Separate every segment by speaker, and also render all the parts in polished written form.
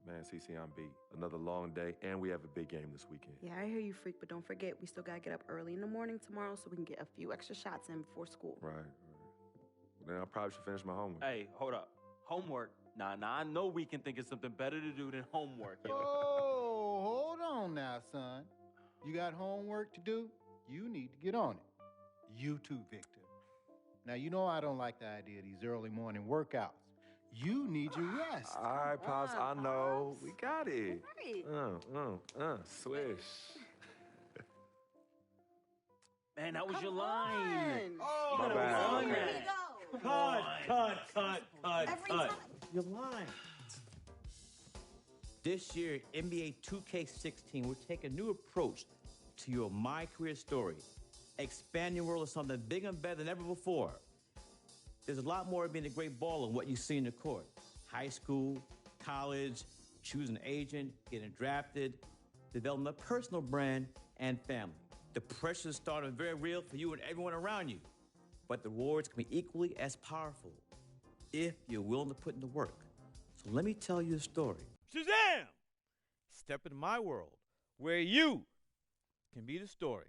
Speaker 1: Man, CC, I'm beat. Another long day, and we have a big game this weekend.
Speaker 2: Yeah, I hear you, Freak, but don't forget, we still gotta get up early in the morning tomorrow so we can get a few extra shots in before school.
Speaker 1: Right. Then I probably should finish my homework.
Speaker 3: Hey, hold up. Homework? Nah, I know we can think of something better to do than homework.
Speaker 4: Oh, hold on now, son. You got homework to do? You need to get on it. You too, Victor. Now, you know I don't like the idea of these early morning workouts. You need your rest.
Speaker 1: All right, Pops, I know.
Speaker 2: Pops.
Speaker 1: We got it.
Speaker 2: Right.
Speaker 1: Swish.
Speaker 3: Man, that was
Speaker 2: Come
Speaker 3: your line.
Speaker 2: on.
Speaker 3: Oh,
Speaker 1: My bad.
Speaker 3: line.
Speaker 2: Way to go.
Speaker 3: Cut.
Speaker 2: Every time.
Speaker 3: Your line. This year, NBA 2K16, we're taking a new approach to your My Career Story. Expand your world of something bigger and better than ever before. There's a lot more of being a great baller than what you see in the court. High school, college, choosing an agent, getting drafted, developing a personal brand, and family. The pressure is starting very real for you and everyone around you. But the rewards can be equally as powerful if you're willing to put in the work. So let me tell you a story. Shazam! Step into my world where you can be the story.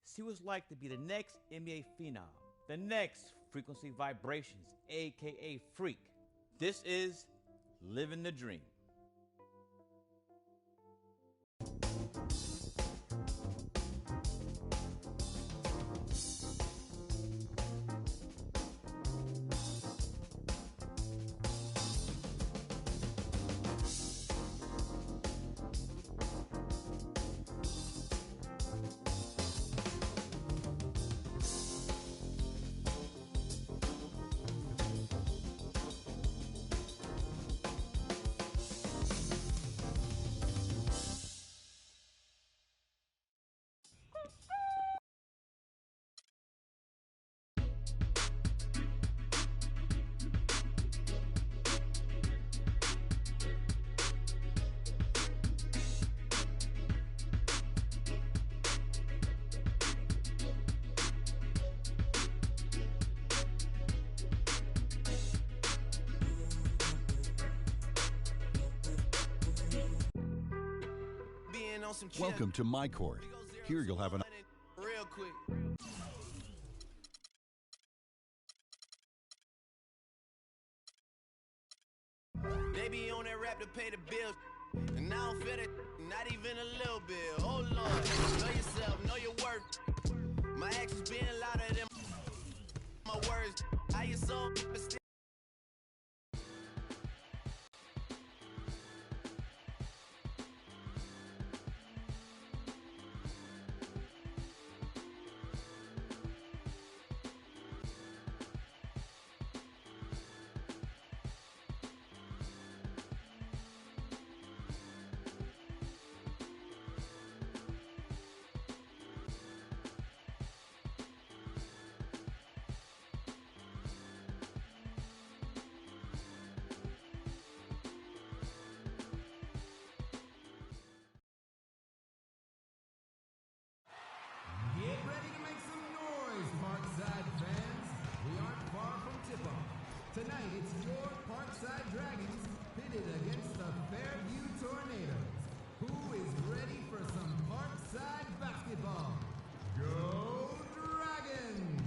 Speaker 3: See what it's like to be the next NBA phenom, the next Frequency Vibrations, a.k.a. Freak. This is Living the Dream.
Speaker 5: Welcome to My Court. Here you'll have an
Speaker 6: real quick. They be on that rap to pay the bills, and I don't feel it, not even a little bit. Oh Lord, know yourself, know your worth. My actions being louder than my words. How you so still?
Speaker 7: Get ready to make some noise, Parkside fans. We aren't far from tip-off. Tonight, it's your Parkside Dragons pitted against the Fairview Tornadoes. Who is ready for some Parkside basketball? Go Dragons!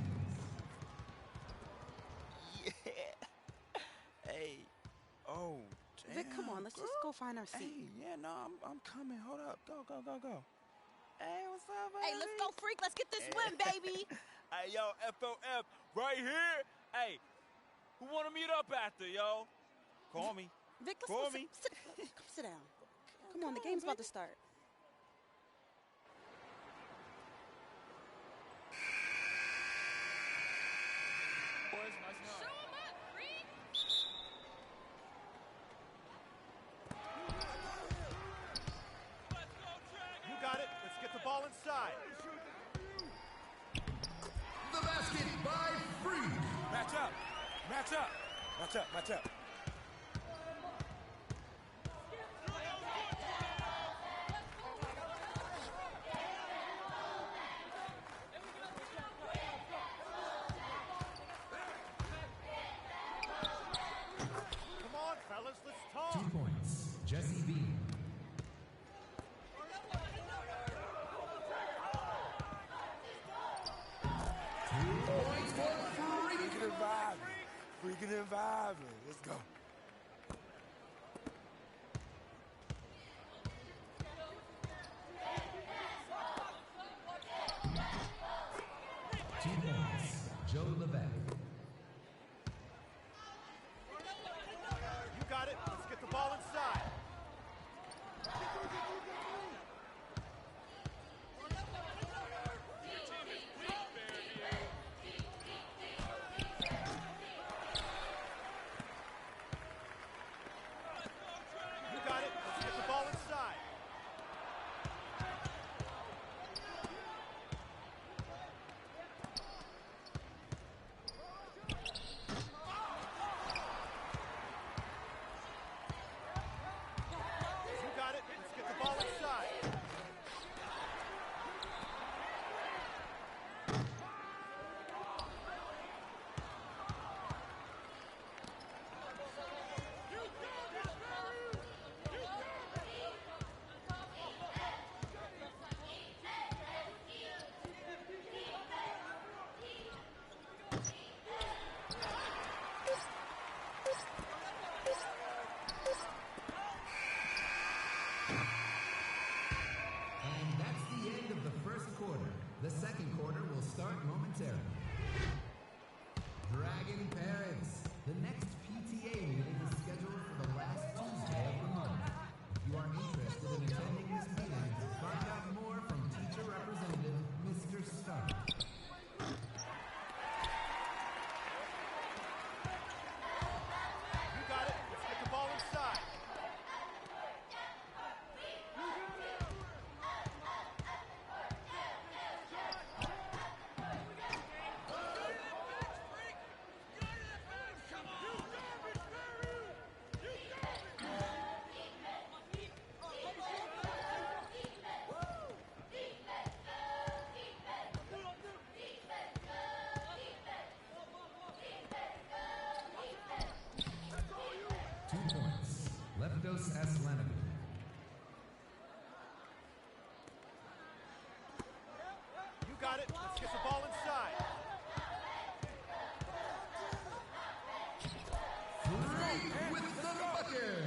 Speaker 8: Yeah. Hey. Oh, damn.
Speaker 2: Vic, come on, let's just go find our seat.
Speaker 8: Hey, yeah, no, I'm coming. Hold up. Go. Hey, what's up, baby?
Speaker 2: Hey, let's go, Freak. Let's get this win, baby.
Speaker 3: Hey, yo, FOF, right here. Hey, who want to meet up after, yo? Call me.
Speaker 2: Vic, let's
Speaker 3: Call
Speaker 2: go.
Speaker 3: me.
Speaker 2: Come sit down. Come on, the game's about to start.
Speaker 3: Boys, nice and hard.
Speaker 9: Show 'em up, Freak!
Speaker 3: Let's go, Dragons!
Speaker 4: You got it. Let's get the ball inside.
Speaker 7: The basket by Freak.
Speaker 8: Match up.
Speaker 4: Come on, fellas, let's talk.
Speaker 7: 2 points. Jesse B. 2 points for Freak.
Speaker 8: Freaking and vibing. Let's go.
Speaker 7: Joe Levesque.
Speaker 9: You got it. Let's get the ball inside. You got it. Let's get the ball inside.
Speaker 7: The second quarter will start momentarily. Dragon Parents. The next PTA meeting is scheduled for the last Tuesday of the month. If you are interested in attending this meeting, find out more from Teacher Representative Mr. Stark.
Speaker 9: You got it. Let's get the ball inside. You got it. Let's get the ball inside.
Speaker 7: Freak with the bucket.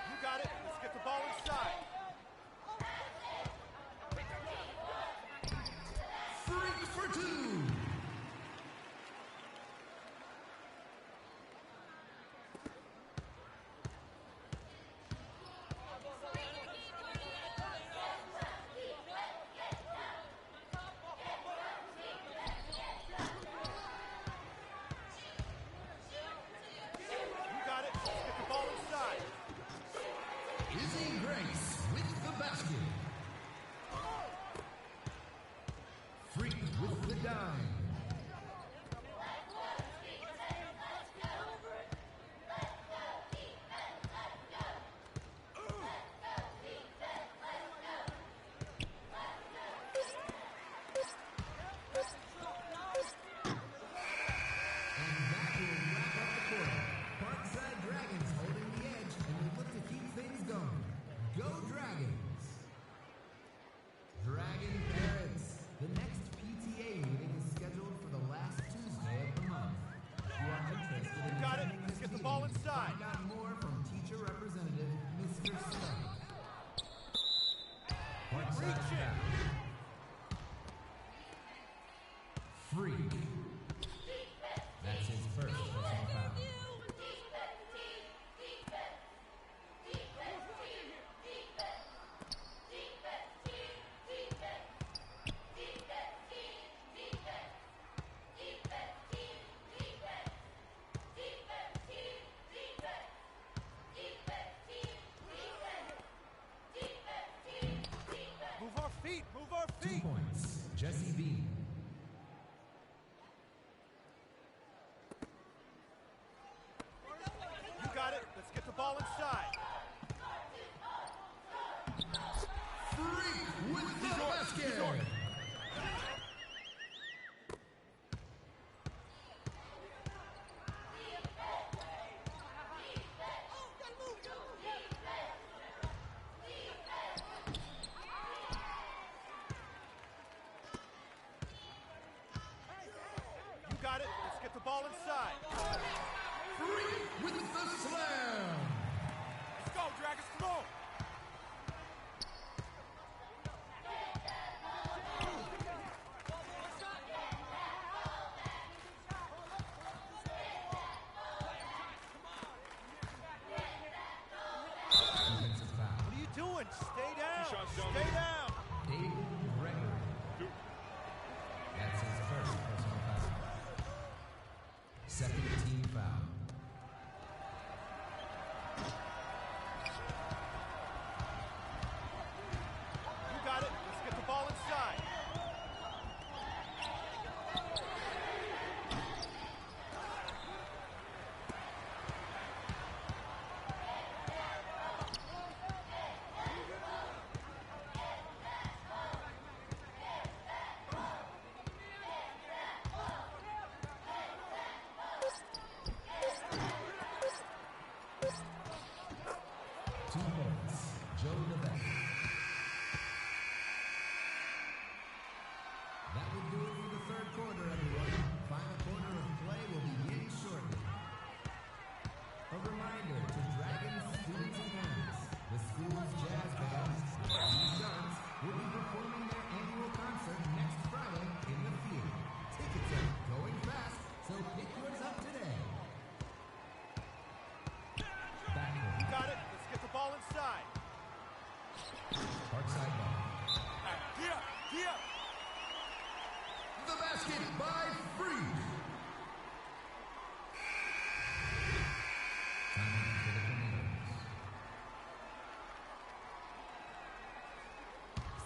Speaker 9: You got it. Let's get the ball inside.
Speaker 7: Freak for two.
Speaker 9: You got it. Let's get the ball inside.
Speaker 7: Izzy Grace with the basket. Freak with the dime. And that will wrap up the quarter. Parkside Dragons holding the edge, and they look to keep things going. Go Dragons! Dragon Parents. The next PTA meeting is scheduled for the last Tuesday of the month. If you are interested in
Speaker 9: You got it.
Speaker 7: attending
Speaker 9: Let's
Speaker 7: this
Speaker 9: get the
Speaker 7: meeting,
Speaker 9: ball inside.
Speaker 7: find out more from Teacher Representative Mr. Stark. Parkside Dragons. Freak. That's his first personal foul.
Speaker 9: Move our feet. Move our
Speaker 7: 2
Speaker 9: feet.
Speaker 7: points. Jesse B.
Speaker 9: Let's get the ball inside.
Speaker 7: Freak with the basket.
Speaker 9: You got it. Let's get the ball inside.
Speaker 7: Freak with the slam.
Speaker 9: Let's go, Dragons. Come on.
Speaker 7: Defensive foul.
Speaker 9: What are you doing? Stay down. Stay down.
Speaker 7: David Gregory. That's his first personal foul. Second team foul.
Speaker 9: You got it. Let's get the ball inside.
Speaker 7: Joe Levesque. That will do it for the third quarter, everyone. Final quarter of play will begin shortly. A reminder to Dragons students and parents, the school's jazz bands, the Sharks, will be performing their annual concert next Friday in the field. Tickets are going fast, so pick yours up today. Backcourt.
Speaker 9: You got it. Let's get the ball inside.
Speaker 7: Parkside ball.
Speaker 9: Here.
Speaker 7: The basket by Freak. Timeout for the Tornadoes.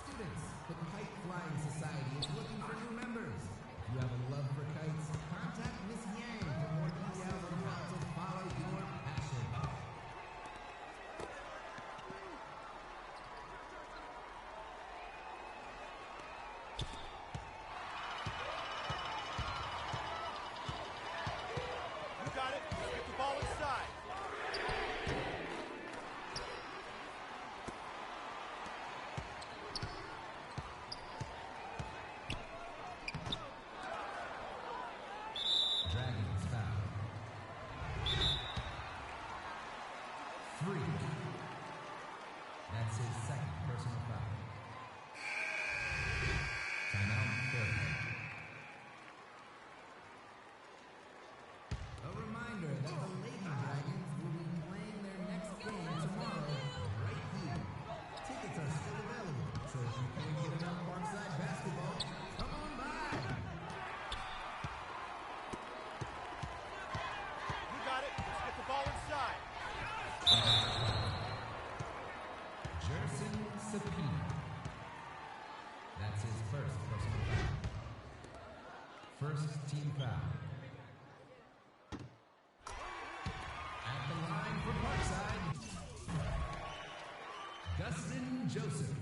Speaker 7: Students, the Kite Flying Society is looking for new members. If you have a love for kites, contact Miss Yang for more details on how to follow your passion.
Speaker 9: You got it. Let's get the ball inside.
Speaker 7: Dragons foul. Freak. That's his second personal foul. Timeout third. A reminder that the Lady Dragons will be playing their next game tomorrow right here. Tickets are still available, so if you can't get enough Parkside basketball, come on by.
Speaker 9: You got it. Let's get the ball inside.
Speaker 7: Jerson Sapina. That's his first personal foul. First team foul. At the line for Parkside, Dustin Joseph.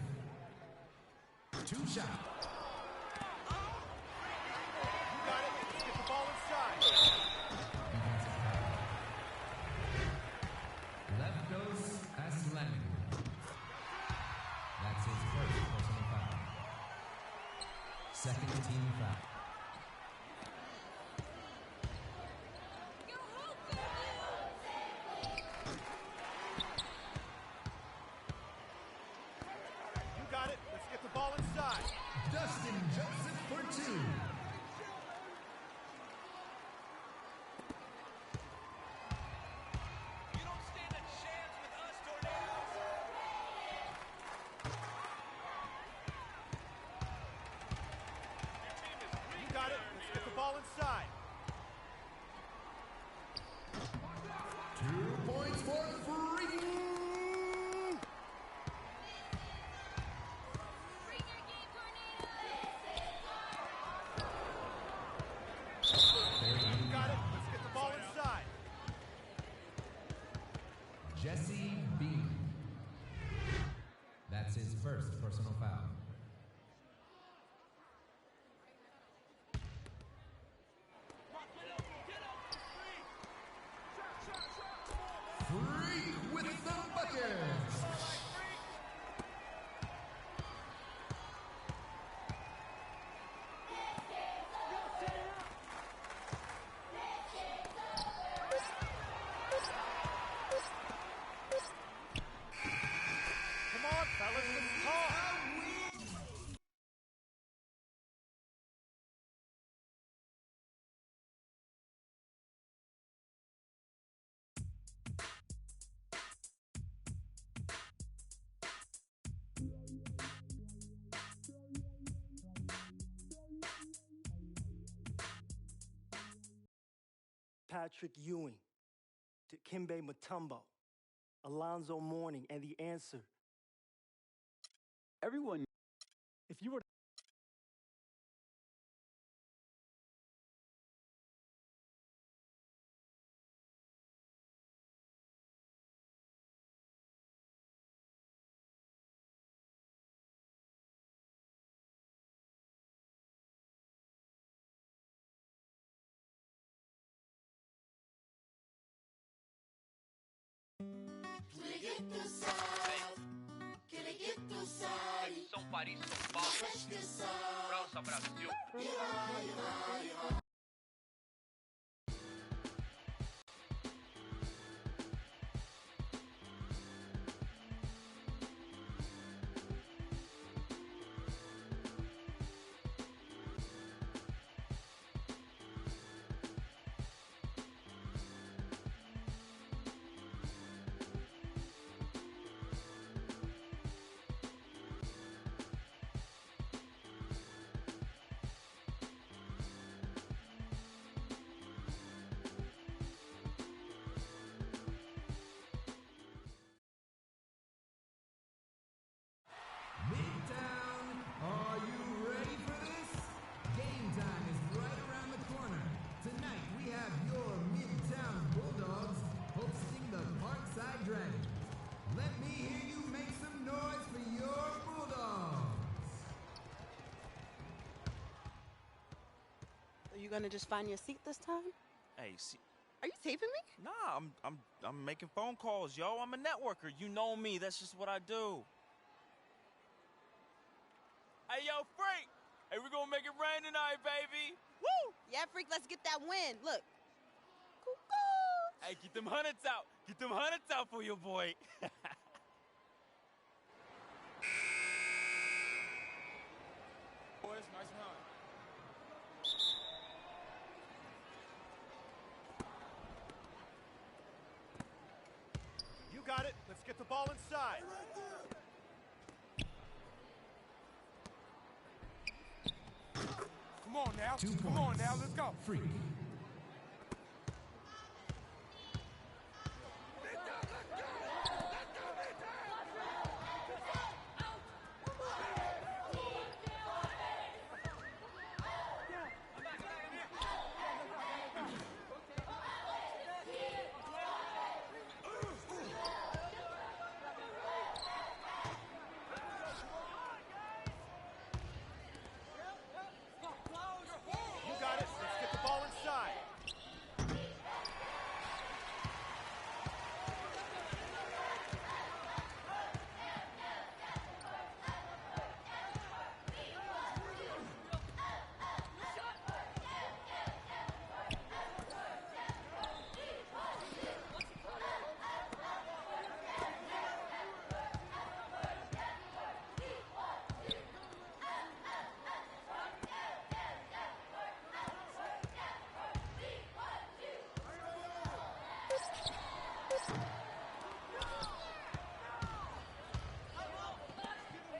Speaker 7: Two shot.
Speaker 9: You got it. Let's get the ball inside.
Speaker 7: Defensive foul. Leftos Aslangu. That's his first personal foul. Second team foul.
Speaker 9: You got it. Let's get the ball inside.
Speaker 7: Dustin Joseph for two.
Speaker 6: You don't stand a chance with us, Tornadoes.
Speaker 9: You got it. Let's get the ball inside.
Speaker 7: 2 points for Freak. Jesse Bean. That's his first personal foul. Freak with the bucket.
Speaker 9: Come on, fellas, let's talk.
Speaker 10: Patrick Ewing, Dikembe Mutombo, Alonzo Mourning, and the answer.
Speaker 11: Everyone, if you were
Speaker 12: São Paris, São Paulo, França, Brasil.
Speaker 7: Midtown, are you ready for this? Game time is right around the corner. Tonight we have your Midtown Bulldogs hosting the Parkside Dragons. Let me hear you make some noise for your Bulldogs.
Speaker 2: Are you gonna just find your seat this time?
Speaker 8: Hey, see,
Speaker 2: Are you taping me?
Speaker 8: nah, I'm making phone calls, yo. I'm a networker. You know me. That's just what I do. Hey, yo, Freak! Hey, we gonna make it rain tonight, baby! Woo!
Speaker 2: Yeah, Freak, let's get that win. Look. Cuckoo!
Speaker 8: Hey, get them hundreds out! Get them hundreds out for your boy! Boys, nice run.
Speaker 9: You got it. Let's get the ball inside.
Speaker 13: Come on now.
Speaker 7: 2
Speaker 13: Come on
Speaker 7: points.
Speaker 13: now. Let's go.
Speaker 7: Freak.
Speaker 9: You got it. Let's get the ball inside.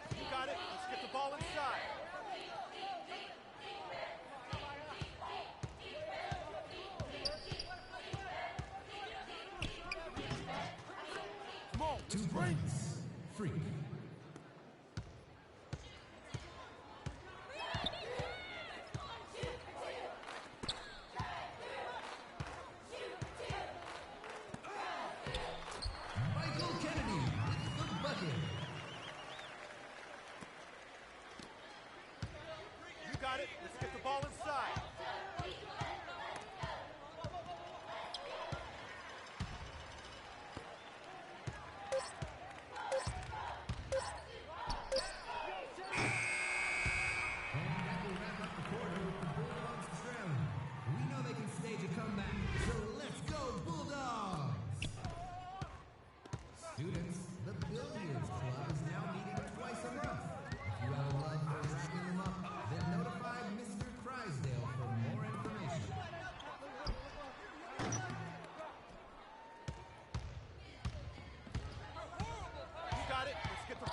Speaker 9: You got it. Let's get the ball inside.
Speaker 13: Come on.
Speaker 7: 2 points. Freak.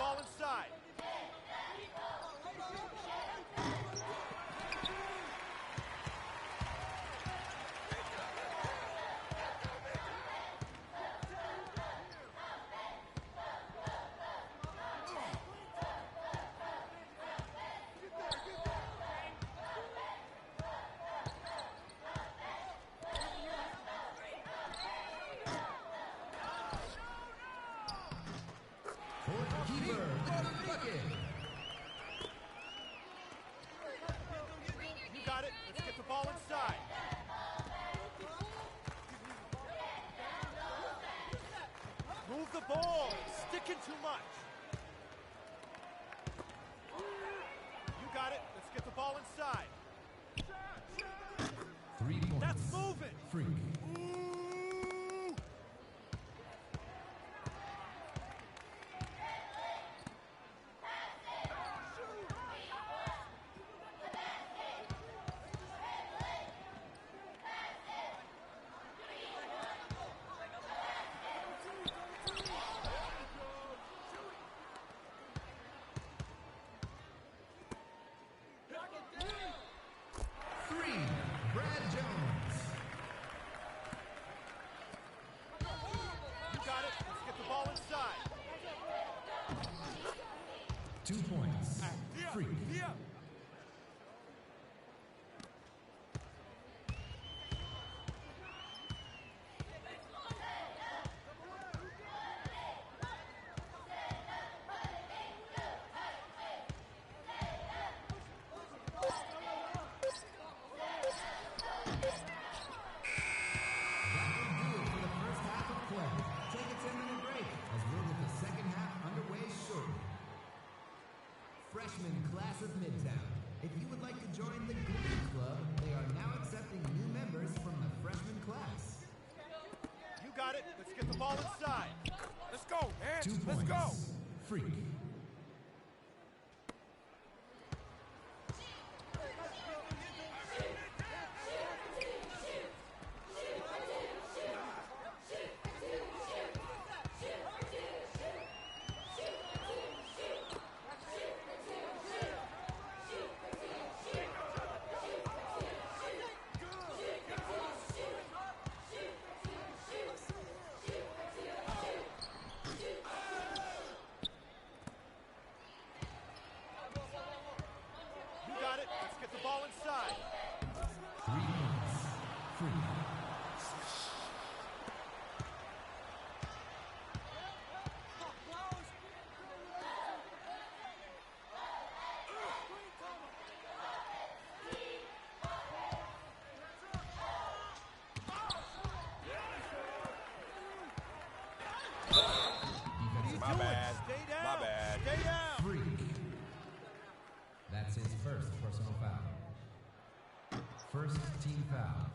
Speaker 9: ball inside.
Speaker 7: Keeper, bucket.
Speaker 9: You got it. Let's get the ball inside. Move the ball. Sticking too much. You got it. Let's get the ball inside.
Speaker 7: 3 points.
Speaker 9: That's moving.
Speaker 7: Freak.
Speaker 9: You got it. Let's get the ball inside.
Speaker 7: 2 points. Freak. Take a 10-minute break as we'll get the second half underway shortly. Freshman class of Midtown. If you would like to join the Glee Club, they are now accepting new members from the freshman class.
Speaker 9: You got it. Let's get the ball inside.
Speaker 8: Let's go, man.
Speaker 7: 2 points.
Speaker 8: Let's go.
Speaker 7: Freak.
Speaker 9: You got it. Let's get the ball inside.
Speaker 7: 3 points. Freak.
Speaker 8: My bad.
Speaker 9: Stay down.
Speaker 8: My bad.
Speaker 9: Stay down.
Speaker 7: Freak. That's his first personal foul. First team foul.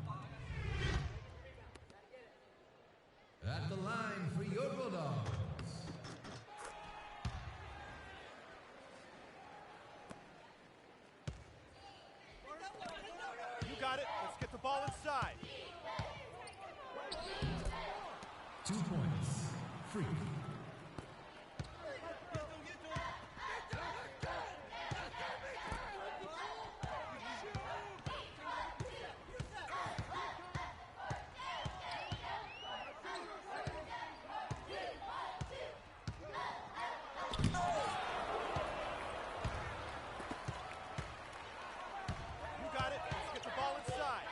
Speaker 7: At the line for your Bulldogs.
Speaker 9: You got it. Let's get the ball inside.
Speaker 7: 2 points. Freak.
Speaker 9: You got it. Let's get the ball inside.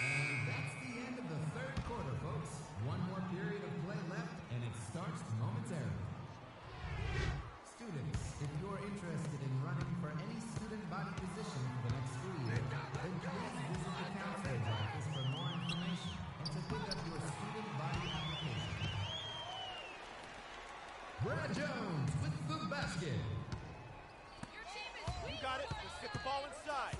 Speaker 7: And that's the end of the third quarter, folks. One more period of play left, and it starts momentarily. Students, if you're interested in running for any student body position for the next school year, then please visit the counselor's office for more information and to pick up your student body application. Brad Jones with the basket.
Speaker 9: You got it. Let's get the ball inside.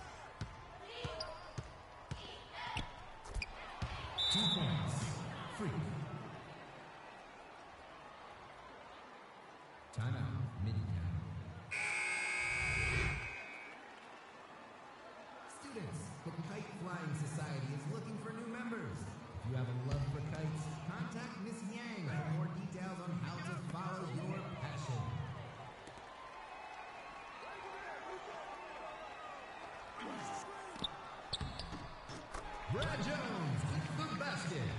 Speaker 7: announcements. The Kite Flying Society is looking for new members. If you have a love for kites, contact Miss Yang for more details on how to follow your passion. Brad Jones with the basket.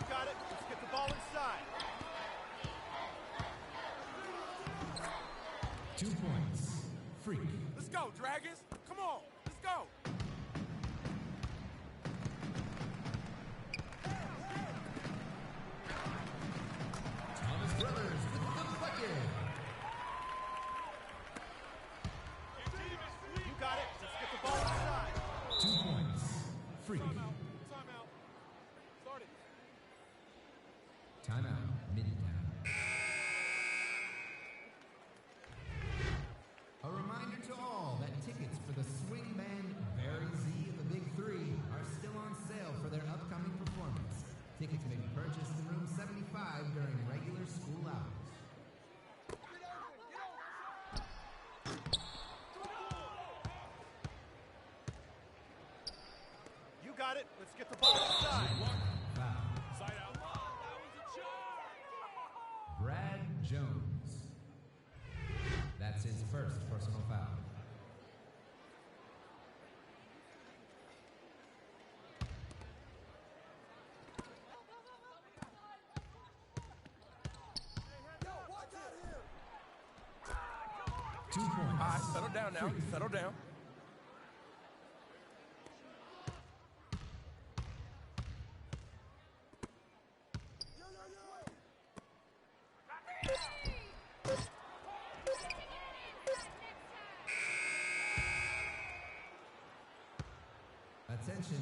Speaker 9: Got it. Let's get the ball inside.
Speaker 7: 2 points. Freak.
Speaker 9: Let's go, Dragons. Come on. Let's go.
Speaker 7: Thomas Brothers with the bucket.
Speaker 9: You got it. Let's get the ball inside.
Speaker 7: 2 points. Freak.
Speaker 9: Timeout. Start it.
Speaker 7: Timeout. Midtown. A reminder to all that tickets for the swing band Barry Z and the Big Three are still on sale for their upcoming performance. Tickets may be purchased in room 75 during regular school hours.
Speaker 9: You got it. Let's get the ball inside.
Speaker 7: Foul.
Speaker 9: Side out. That was a shot.
Speaker 7: Brad Jones. That's his first personal foul. Two points.
Speaker 8: All right, settle down now. Settle down.
Speaker 7: Attention.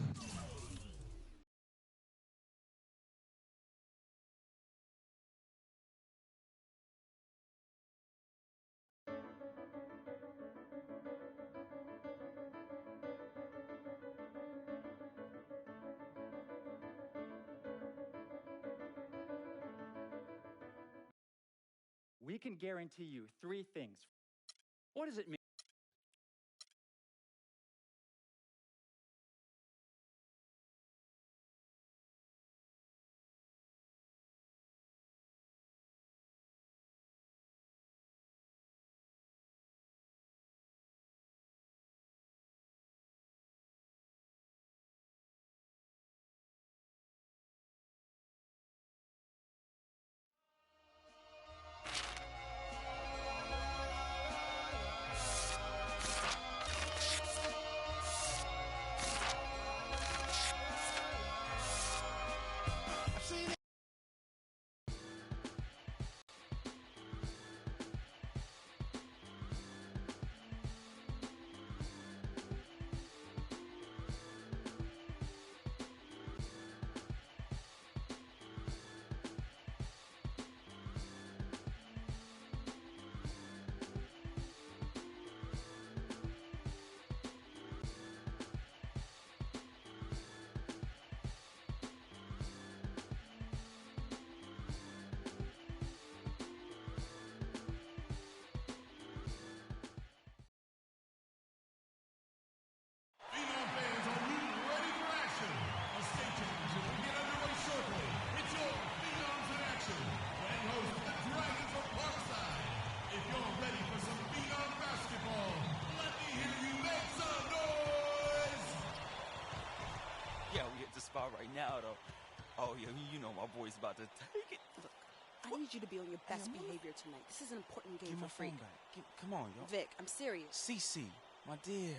Speaker 11: We can guarantee you 3 things. What does it mean?
Speaker 8: spot right now, though. Oh, yeah, you know my boy's about to take it.
Speaker 2: Look, I need you to be on your best behavior tonight. This is an important game
Speaker 8: Give
Speaker 2: for
Speaker 8: my
Speaker 2: Freak.
Speaker 8: phone back. Come on, yo.
Speaker 2: Vic, I'm serious.
Speaker 8: CC, my dear.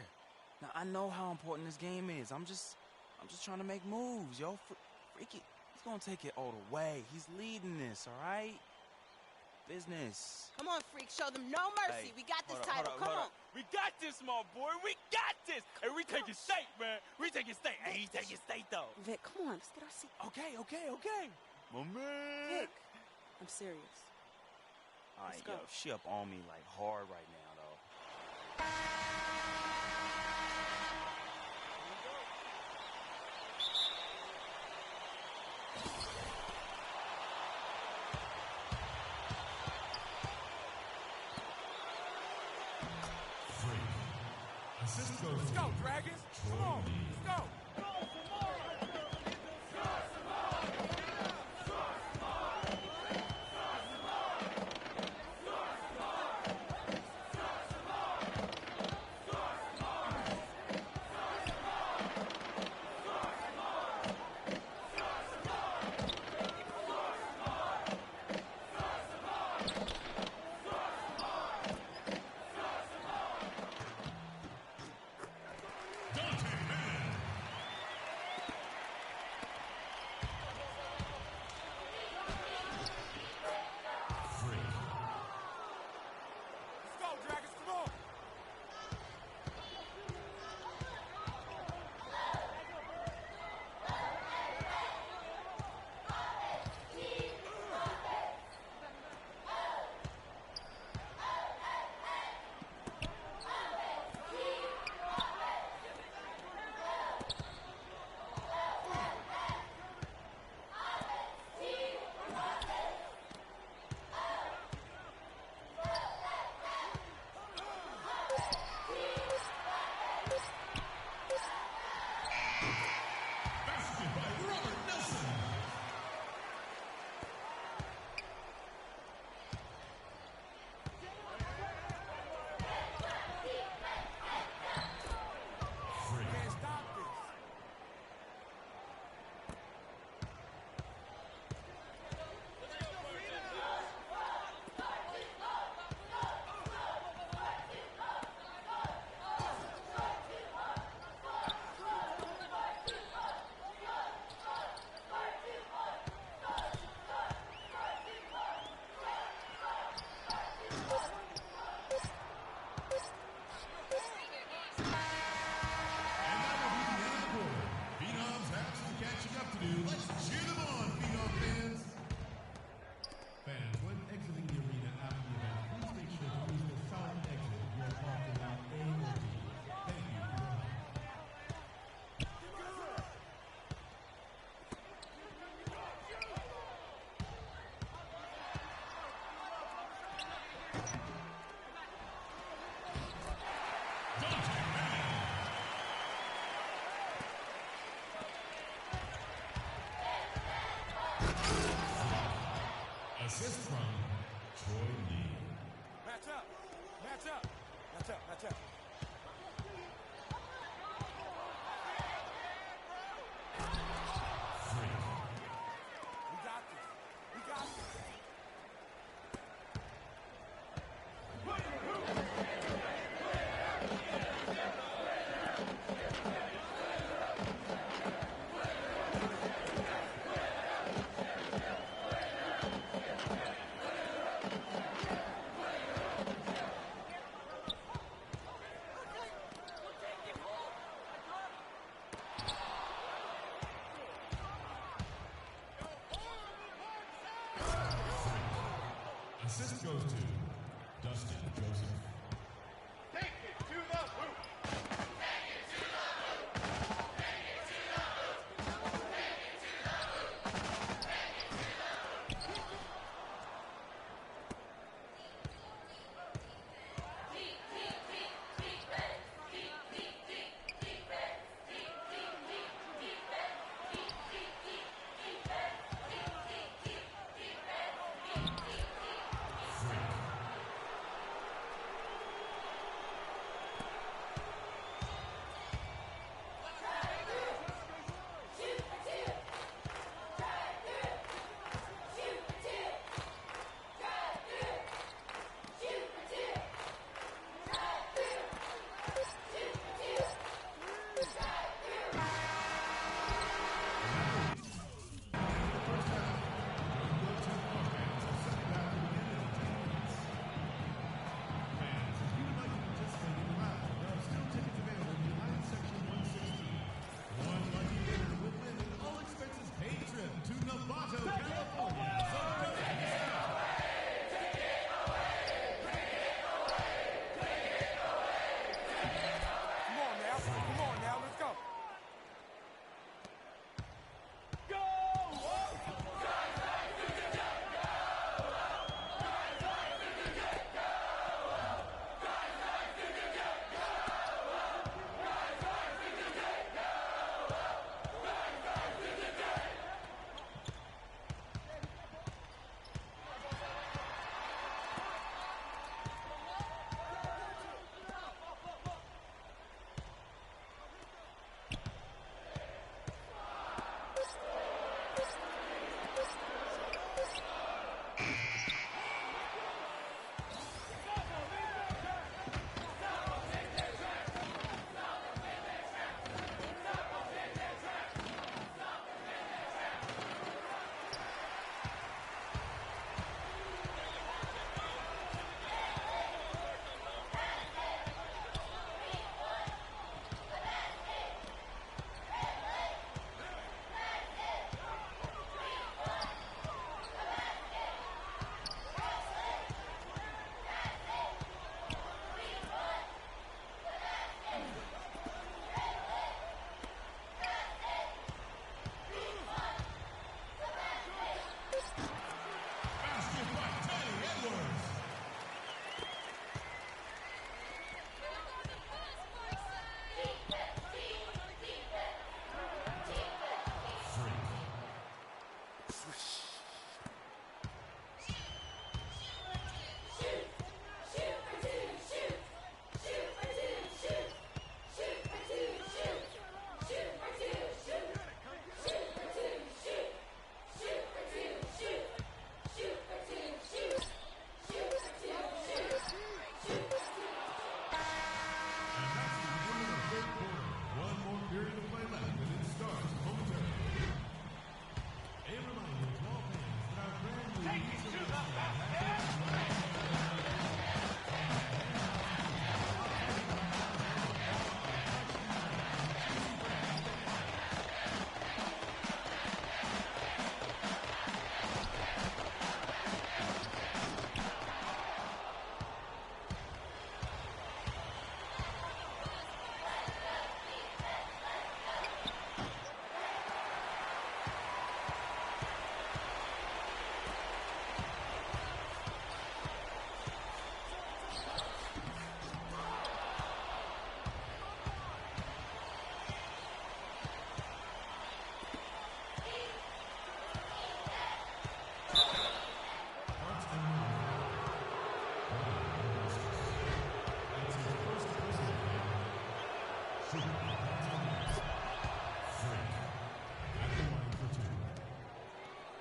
Speaker 8: Now, I know how important this game is. I'm just trying to make moves, yo. Freaky, he's gonna take it all the way. He's leading this, all right? Business.
Speaker 2: Come on, Freak. Show them no mercy.
Speaker 8: Hey,
Speaker 2: we got this
Speaker 8: hold
Speaker 2: title.
Speaker 8: up,
Speaker 2: Come
Speaker 8: hold
Speaker 2: on.
Speaker 8: up. We got this, my boy. We got this. And we taking state, man. We taking state. Hey, he taking state, though.
Speaker 2: Vic, come on. Let's get our seat.
Speaker 8: Okay. My man.
Speaker 2: Vic, I'm serious.
Speaker 8: All right,
Speaker 2: Let's go.
Speaker 8: yo, she up on me like hard right now, though.
Speaker 7: Assist goes.
Speaker 9: Let's go, Dragons. Come on. Let's go. Let's go, Dragons. Come on.
Speaker 7: Basket by Robert Nelson.
Speaker 9: Can't stop this.
Speaker 7: And that will be the end of the quarter. Phenoms have some catching up to do. Let's cheer them on, Phenom fans. Fans, when exiting the arena after the event, please make sure to use the silent exit if you are parked in lot A or B. Thank you for your help. Assist from Troy Lee.
Speaker 9: Match up. Match up. Match up. Match up. We got this. We got this.
Speaker 7: Assist goes to Dustin Joseph.
Speaker 9: Take it to the hoop.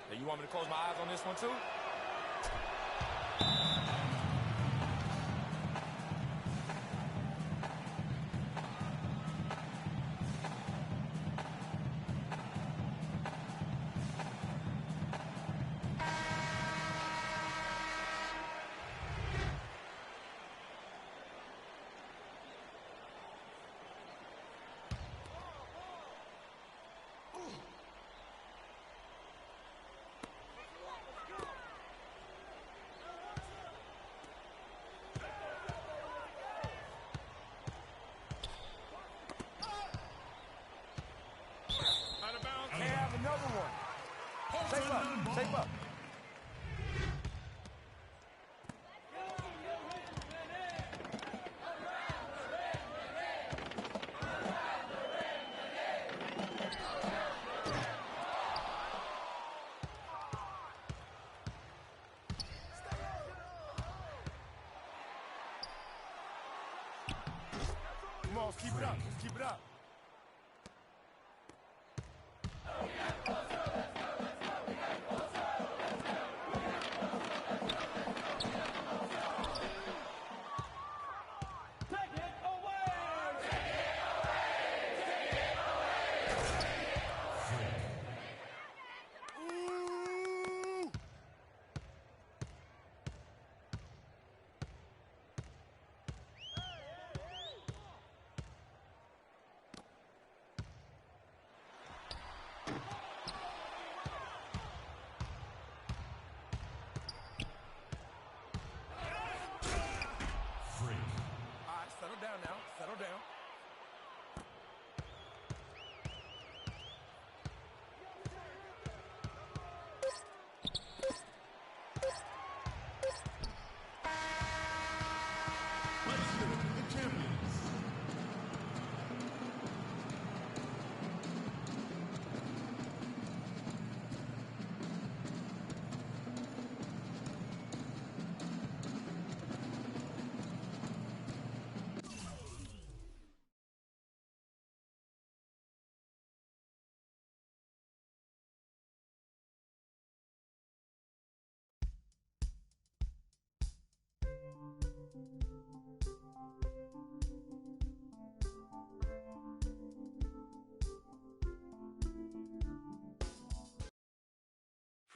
Speaker 9: Hey, you want me to close my eyes on this one too?
Speaker 14: Safe up. Safe up.
Speaker 9: Come on, let's keep it up. Let's keep it up.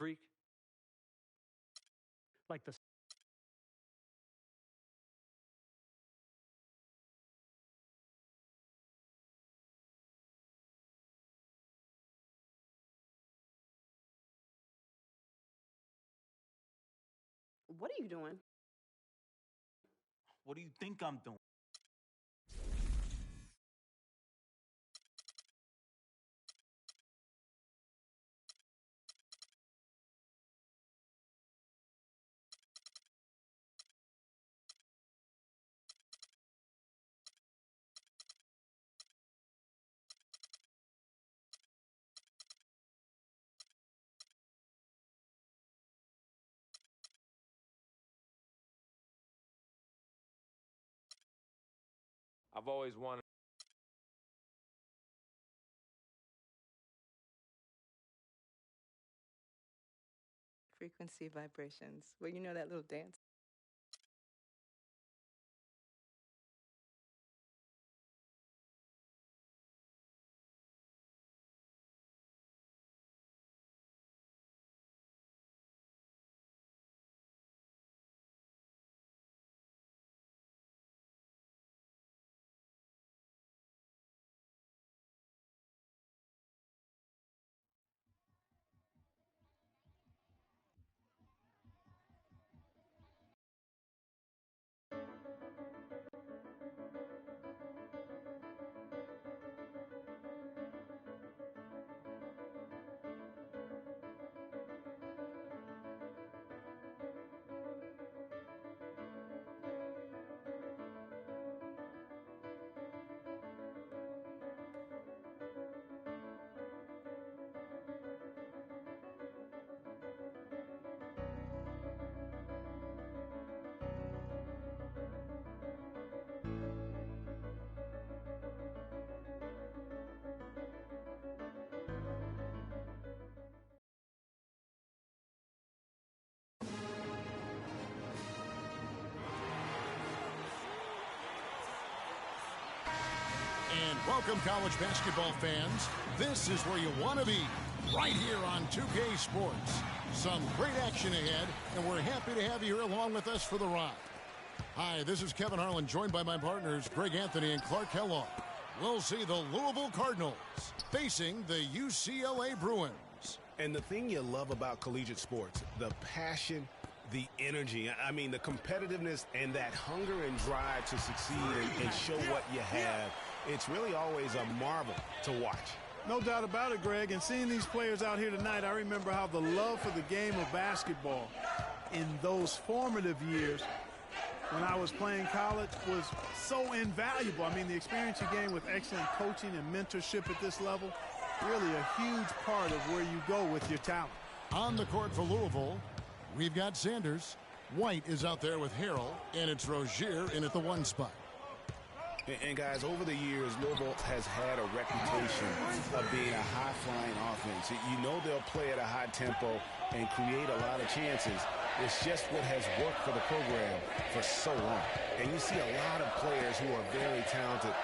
Speaker 14: Freak.
Speaker 10: Like the
Speaker 2: What are you doing?
Speaker 8: What do you think I'm doing?
Speaker 9: I've always wanted.
Speaker 15: Frequency vibrations. Well, you know that little dance.
Speaker 5: Welcome, college basketball fans. This is where you want to be, right here on 2K Sports. Some great action ahead, and we're happy to have you here along with us for the ride. Hi, this is Kevin Harlan, joined by my partners Greg Anthony and Clark Kellogg. We'll see the Louisville Cardinals facing the UCLA Bruins.
Speaker 16: And the thing you love about collegiate sports, the passion, the energy, I mean the competitiveness and that hunger and drive to succeed and show what you have, it's really always a marvel to watch.
Speaker 17: No doubt about it, Greg. And seeing these players out here tonight, I remember how the love for the game of basketball in those formative years when I was playing college was so invaluable. I mean, the experience you gain with excellent coaching and mentorship at this level, really a huge part of where you go with your talent.
Speaker 5: On the court for Louisville, we've got Sanders. White is out there with Harrell, and it's Rozier in at the 1 spot.
Speaker 16: And guys, over the years, Louisville has had a reputation of being a high-flying offense. You know they'll play at a high tempo and create a lot of chances. It's just what has worked for the program for so long. And you see a lot of players who are very talented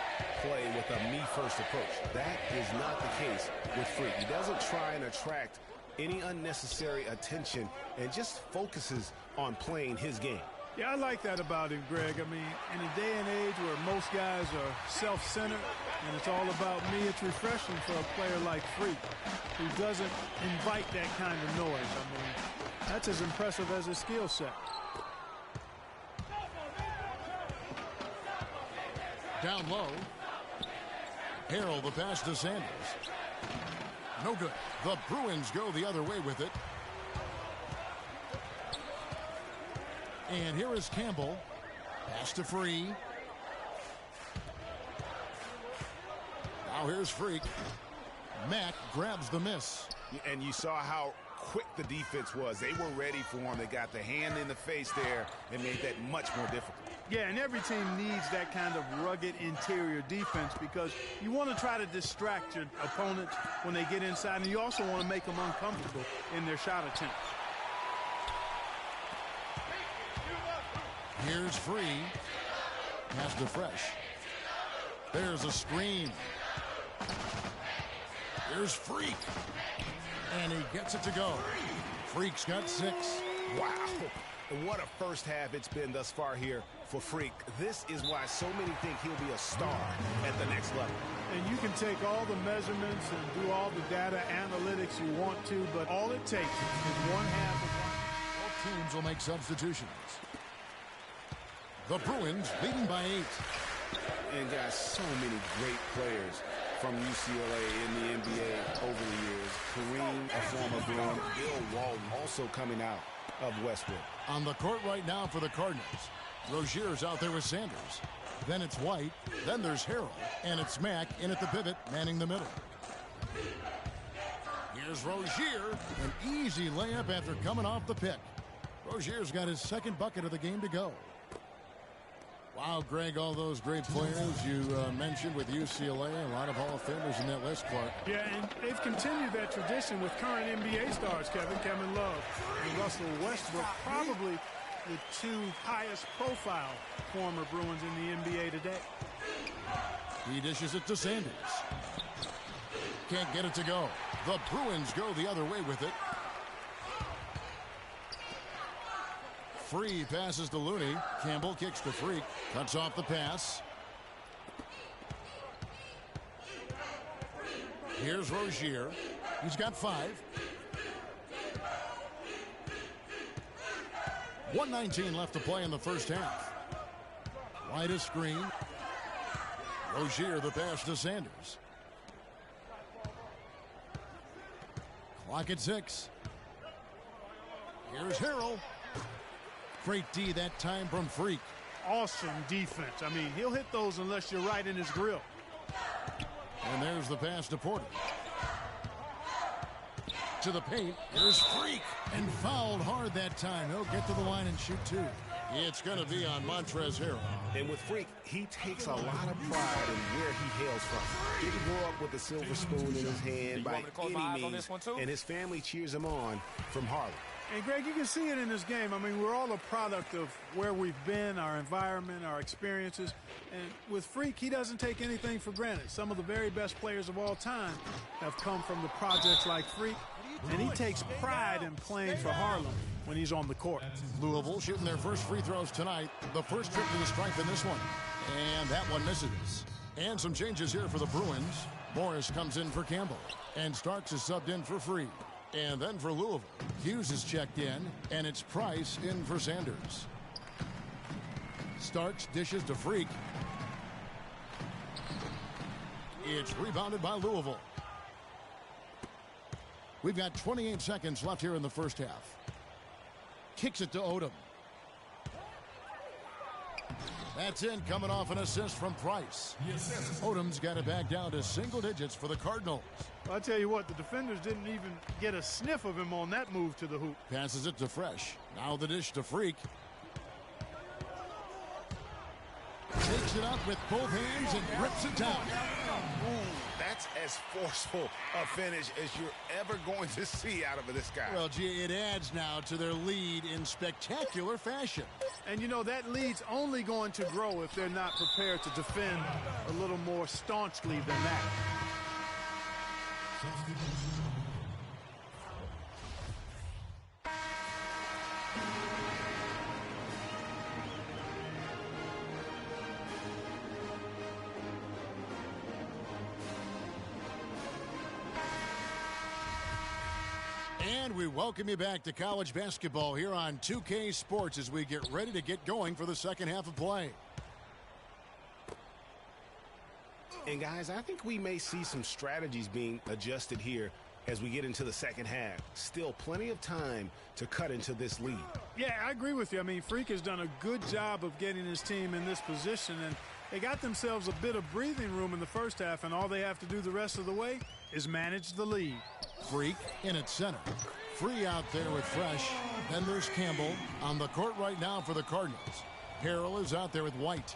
Speaker 16: play with a me-first approach. That is not the case with Freak. He doesn't try and attract any unnecessary attention and just focuses on playing his game.
Speaker 17: Yeah, I like that about him, Greg. I mean, in a day and age where most guys are self-centered and it's all about me, it's refreshing for a player like Freak who doesn't invite that kind of noise. I mean, that's as impressive as his skill set.
Speaker 5: Down low. Harrell, the pass to Sanders. No good. The Bruins go the other way with it. And here is Campbell. Pass to Free. Now here's Freak. Mack grabs the miss.
Speaker 16: And you saw how quick the defense was. They were ready for him. They got the hand in the face there and made that much more difficult.
Speaker 17: Yeah, and every team needs that kind of rugged interior defense because you want to try to distract your opponents when they get inside, and you also want to make them uncomfortable in their shot attempt.
Speaker 5: Here's Free. Pass to Fresh. There's a screen. Here's Freak. And he gets it to go. Freak's got 6.
Speaker 16: Wow. What a first half it's been thus far here for Freak. This is why so many think he'll be a star at the next level.
Speaker 17: And you can take all the measurements and do all the data analytics you want to, but all it takes is one half of one.
Speaker 5: Both teams will make substitutions. The Bruins leading by 8.
Speaker 16: And guys, so many great players from UCLA in the NBA over the years. Kareem, a former Bruin. Bill Walton also coming out of Westwood.
Speaker 5: On the court right now for the Cardinals. Rozier's out there with Sanders. Then it's White. Then there's Harrell. And it's Mack in at the pivot, manning the middle. Here's Rozier. An easy layup after coming off the pick. Rozier's got his second bucket of the game to go. Wow, Greg, all those great players you mentioned with UCLA, a lot of Hall of Famers in that list, Clark.
Speaker 17: Yeah, and they've continued that tradition with current NBA stars, Kevin Love and Russell Westbrook, probably the 2 highest profile former Bruins in the NBA today.
Speaker 5: He dishes it to Sanders. Can't get it to go. The Bruins go the other way with it. Free passes to Looney. Campbell kicks to Freak. Cuts off the pass. Here's Rozier. He's got 5. 1:19 left to play in the first half. Wide screen. Rozier the pass to Sanders. Clock at 6. Here's Harrell. Great D that time from Freak.
Speaker 17: Awesome defense. I mean, he'll hit those unless you're right in his grill.
Speaker 5: And there's the pass to Porter. To the paint. Here's Freak. And fouled hard that time. He'll get to the line and shoot 2. It's going to be on Montrezl Harrell.
Speaker 16: And with Freak, he takes a lot of pride in where he hails from. Didn't grow up with a silver spoon in his hand by any means. And his family cheers him on from Harlem.
Speaker 17: And, Greg, you can see it in this game. I mean, we're all a product of where we've been, our environment, our experiences. And with Freak, he doesn't take anything for granted. Some of the very best players of all time have come from the projects like Freak, and he takes pride in playing for Harlem when he's on the court.
Speaker 5: Louisville shooting their first free throws tonight. The first trip to the stripe in this one. And that one misses. And some changes here for the Bruins. Morris comes in for Campbell. And Starks is subbed in for Free. And then for Louisville, Hughes is checked in, and it's Price in for Sanders. Starks dishes to Freak. It's rebounded by Louisville. We've got 28 seconds left here in the first half. Kicks it to Odom. That's in, coming off an assist from Price. Odom's got it back down to single digits for the Cardinals.
Speaker 17: Well, I'll tell you what, the defenders didn't even get a sniff of him on that move to the hoop.
Speaker 5: Passes it to Fresh. Now the dish to Freak. Takes it up with both hands and rips it down.
Speaker 16: Ooh, that's as forceful a finish as you're ever going to see out of this guy.
Speaker 5: Well, gee, it adds now to their lead in spectacular fashion.
Speaker 17: And, you know, that lead's only going to grow if they're not prepared to defend a little more staunchly than that.
Speaker 5: And we welcome you back to college basketball here on 2K Sports as we get ready to get going for the second half of play.
Speaker 16: And guys, I think we may see some strategies being adjusted here as we get into the second half. Still plenty of time to cut into this lead.
Speaker 17: Yeah, I agree with you. I mean, Freak has done a good job of getting his team in this position, and they got themselves a bit of breathing room in the first half, and all they have to do the rest of the way is manage the lead.
Speaker 5: Freak in at center. Free out there with Fresh. Then there's Campbell on the court right now for the Cardinals. Harrell is out there with White.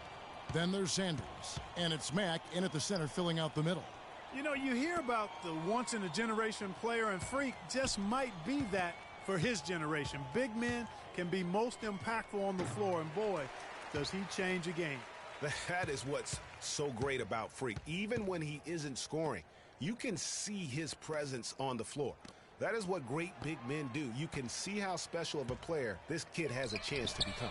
Speaker 5: Then there's Sanders. And it's Mack in at the center filling out the middle.
Speaker 17: You know, you hear about the once-in-a-generation player, and Freak just might be that for his generation. Big men can be most impactful on the floor, and boy, does he change a game.
Speaker 16: That is what's so great about Freak. Even when he isn't scoring, you can see his presence on the floor. That is what great big men do. You can see how special of a player this kid has a chance to become.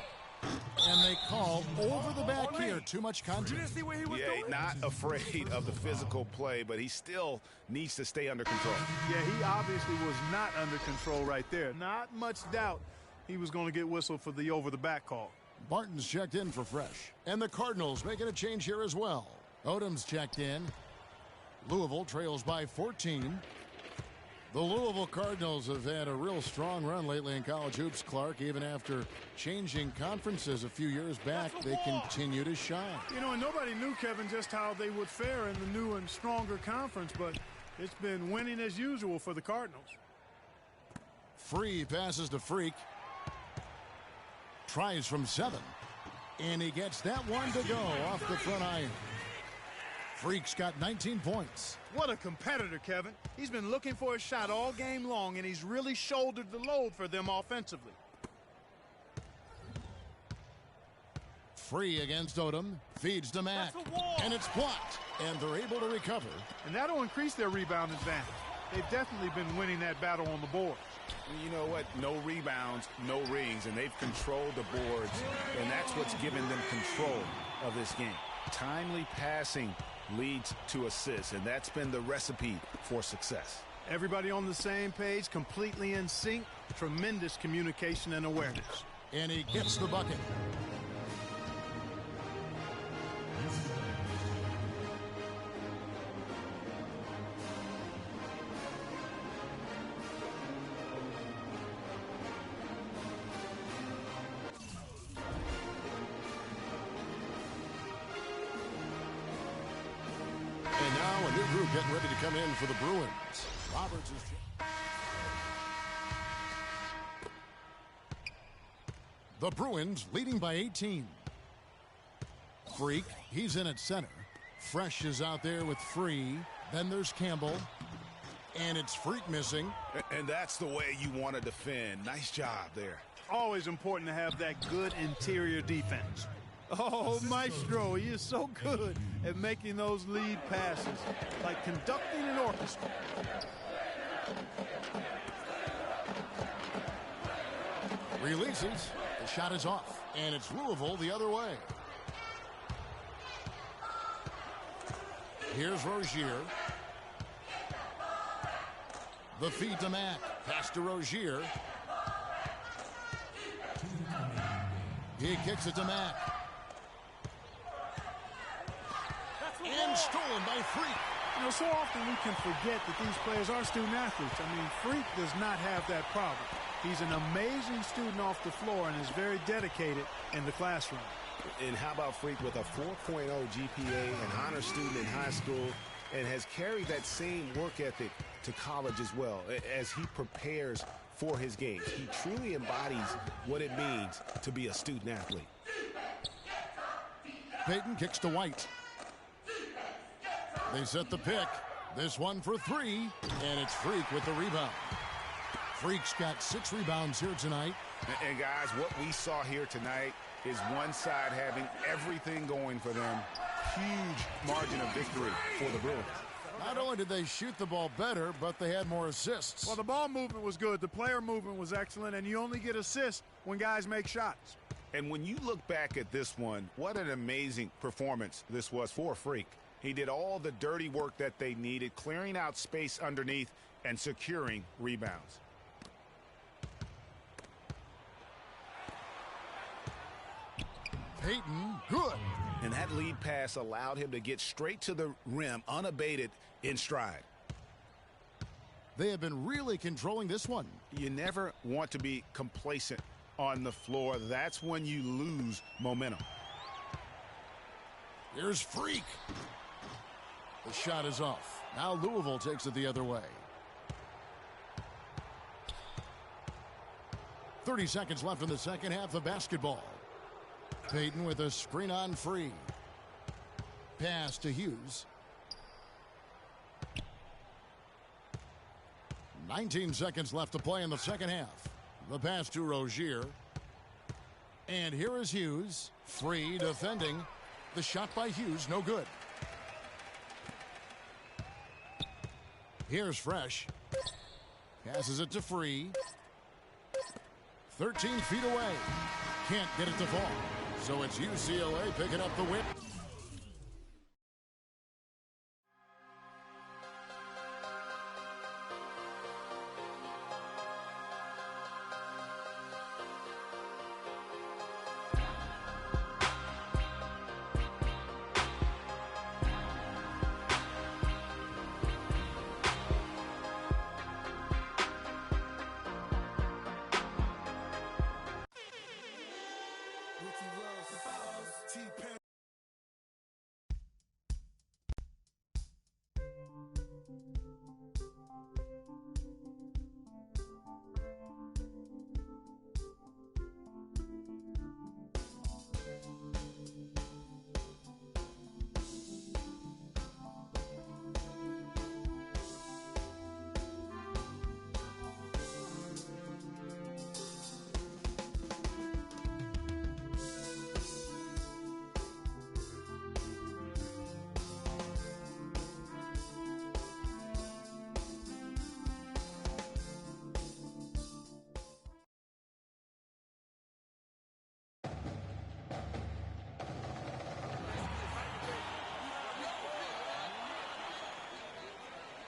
Speaker 5: And they call over the back here. Too much contact.
Speaker 16: Yeah, not afraid of the physical play, but he still needs to stay under control.
Speaker 17: Yeah, he obviously was not under control right there. Not much doubt he was going to get whistled for the over-the-back call.
Speaker 5: Barton's checked in for Fresh. And the Cardinals making a change here as well. Odom's checked in. Louisville trails by 14. The Louisville Cardinals have had a real strong run lately in college hoops, Clark. Even after changing conferences a few years back, they continue to shine.
Speaker 17: You know, and nobody knew, Kevin, just how they would fare in the new and stronger conference, but it's been winning as usual for the Cardinals.
Speaker 5: Free passes to Freak. Tries from 7. And he gets that one to go off the front iron. Freak's got 19 points.
Speaker 17: What a competitor, Kevin. He's been looking for a shot all game long, and he's really shouldered the load for them offensively.
Speaker 5: Free against Odom. Feeds to Mack. And it's blocked. And they're able to recover.
Speaker 17: And that'll increase their rebound advantage. They've definitely been winning that battle on the board.
Speaker 16: You know what? No rebounds, no rings, and they've controlled the boards, and that's what's given them control of this game. Timely passing leads to assists, and that's been the recipe for success.
Speaker 17: Everybody on the same page, completely in sync, tremendous communication and awareness.
Speaker 5: And he gets the bucket. And now a new group getting ready to come in for the Bruins. Roberts is... The Bruins leading by 18. Freak, he's in at center. Fresh is out there with Free. Then there's Campbell. And it's Freak missing.
Speaker 16: And that's the way you want to defend. Nice job there.
Speaker 17: Always important to have that good interior defense. Oh, Maestro, he is so good at making those lead passes, like conducting an orchestra.
Speaker 5: Releases. The shot is off. And it's Louisville the other way. Here's Rozier. The feed to Mack. Pass to Rozier. He kicks it to Mack. And stolen by Freak.
Speaker 17: You know, so often we can forget that these players are student athletes. I mean, Freak does not have that problem. He's an amazing student off the floor and is very dedicated in the classroom.
Speaker 16: And how about Freak with a 4.0 GPA, an honor student in high school, and has carried that same work ethic to college as well as he prepares for his games. He truly embodies what it means to be a student athlete.
Speaker 5: Payton kicks to White. They set the pick. This one for three, and it's Freak with the rebound. Freak's got 6 rebounds here tonight.
Speaker 16: And guys, what we saw here tonight is one side having everything going for them. Huge margin of victory for the Bruins.
Speaker 5: Not only did they shoot the ball better, but they had more assists.
Speaker 17: Well, the ball movement was good. The player movement was excellent, and you only get assists when guys make shots.
Speaker 16: And when you look back at this one, what an amazing performance this was for Freak. He did all the dirty work that they needed, clearing out space underneath and securing rebounds.
Speaker 5: Payton, good.
Speaker 16: And that lead pass allowed him to get straight to the rim, unabated, in stride.
Speaker 5: They have been really controlling this one.
Speaker 16: You never want to be complacent on the floor. That's when you lose momentum.
Speaker 5: Here's Freak. The shot is off. Now Louisville takes it the other way. 30 seconds left in the second half of basketball. Payton with a screen on Free. Pass to Hughes. 19 seconds left to play in the second half. The pass to Rozier. And here is Hughes. Free defending. The shot by Hughes, no good. Here's Fresh. Passes it to Free. 13 feet away. Can't get it to fall. So it's UCLA picking up the win.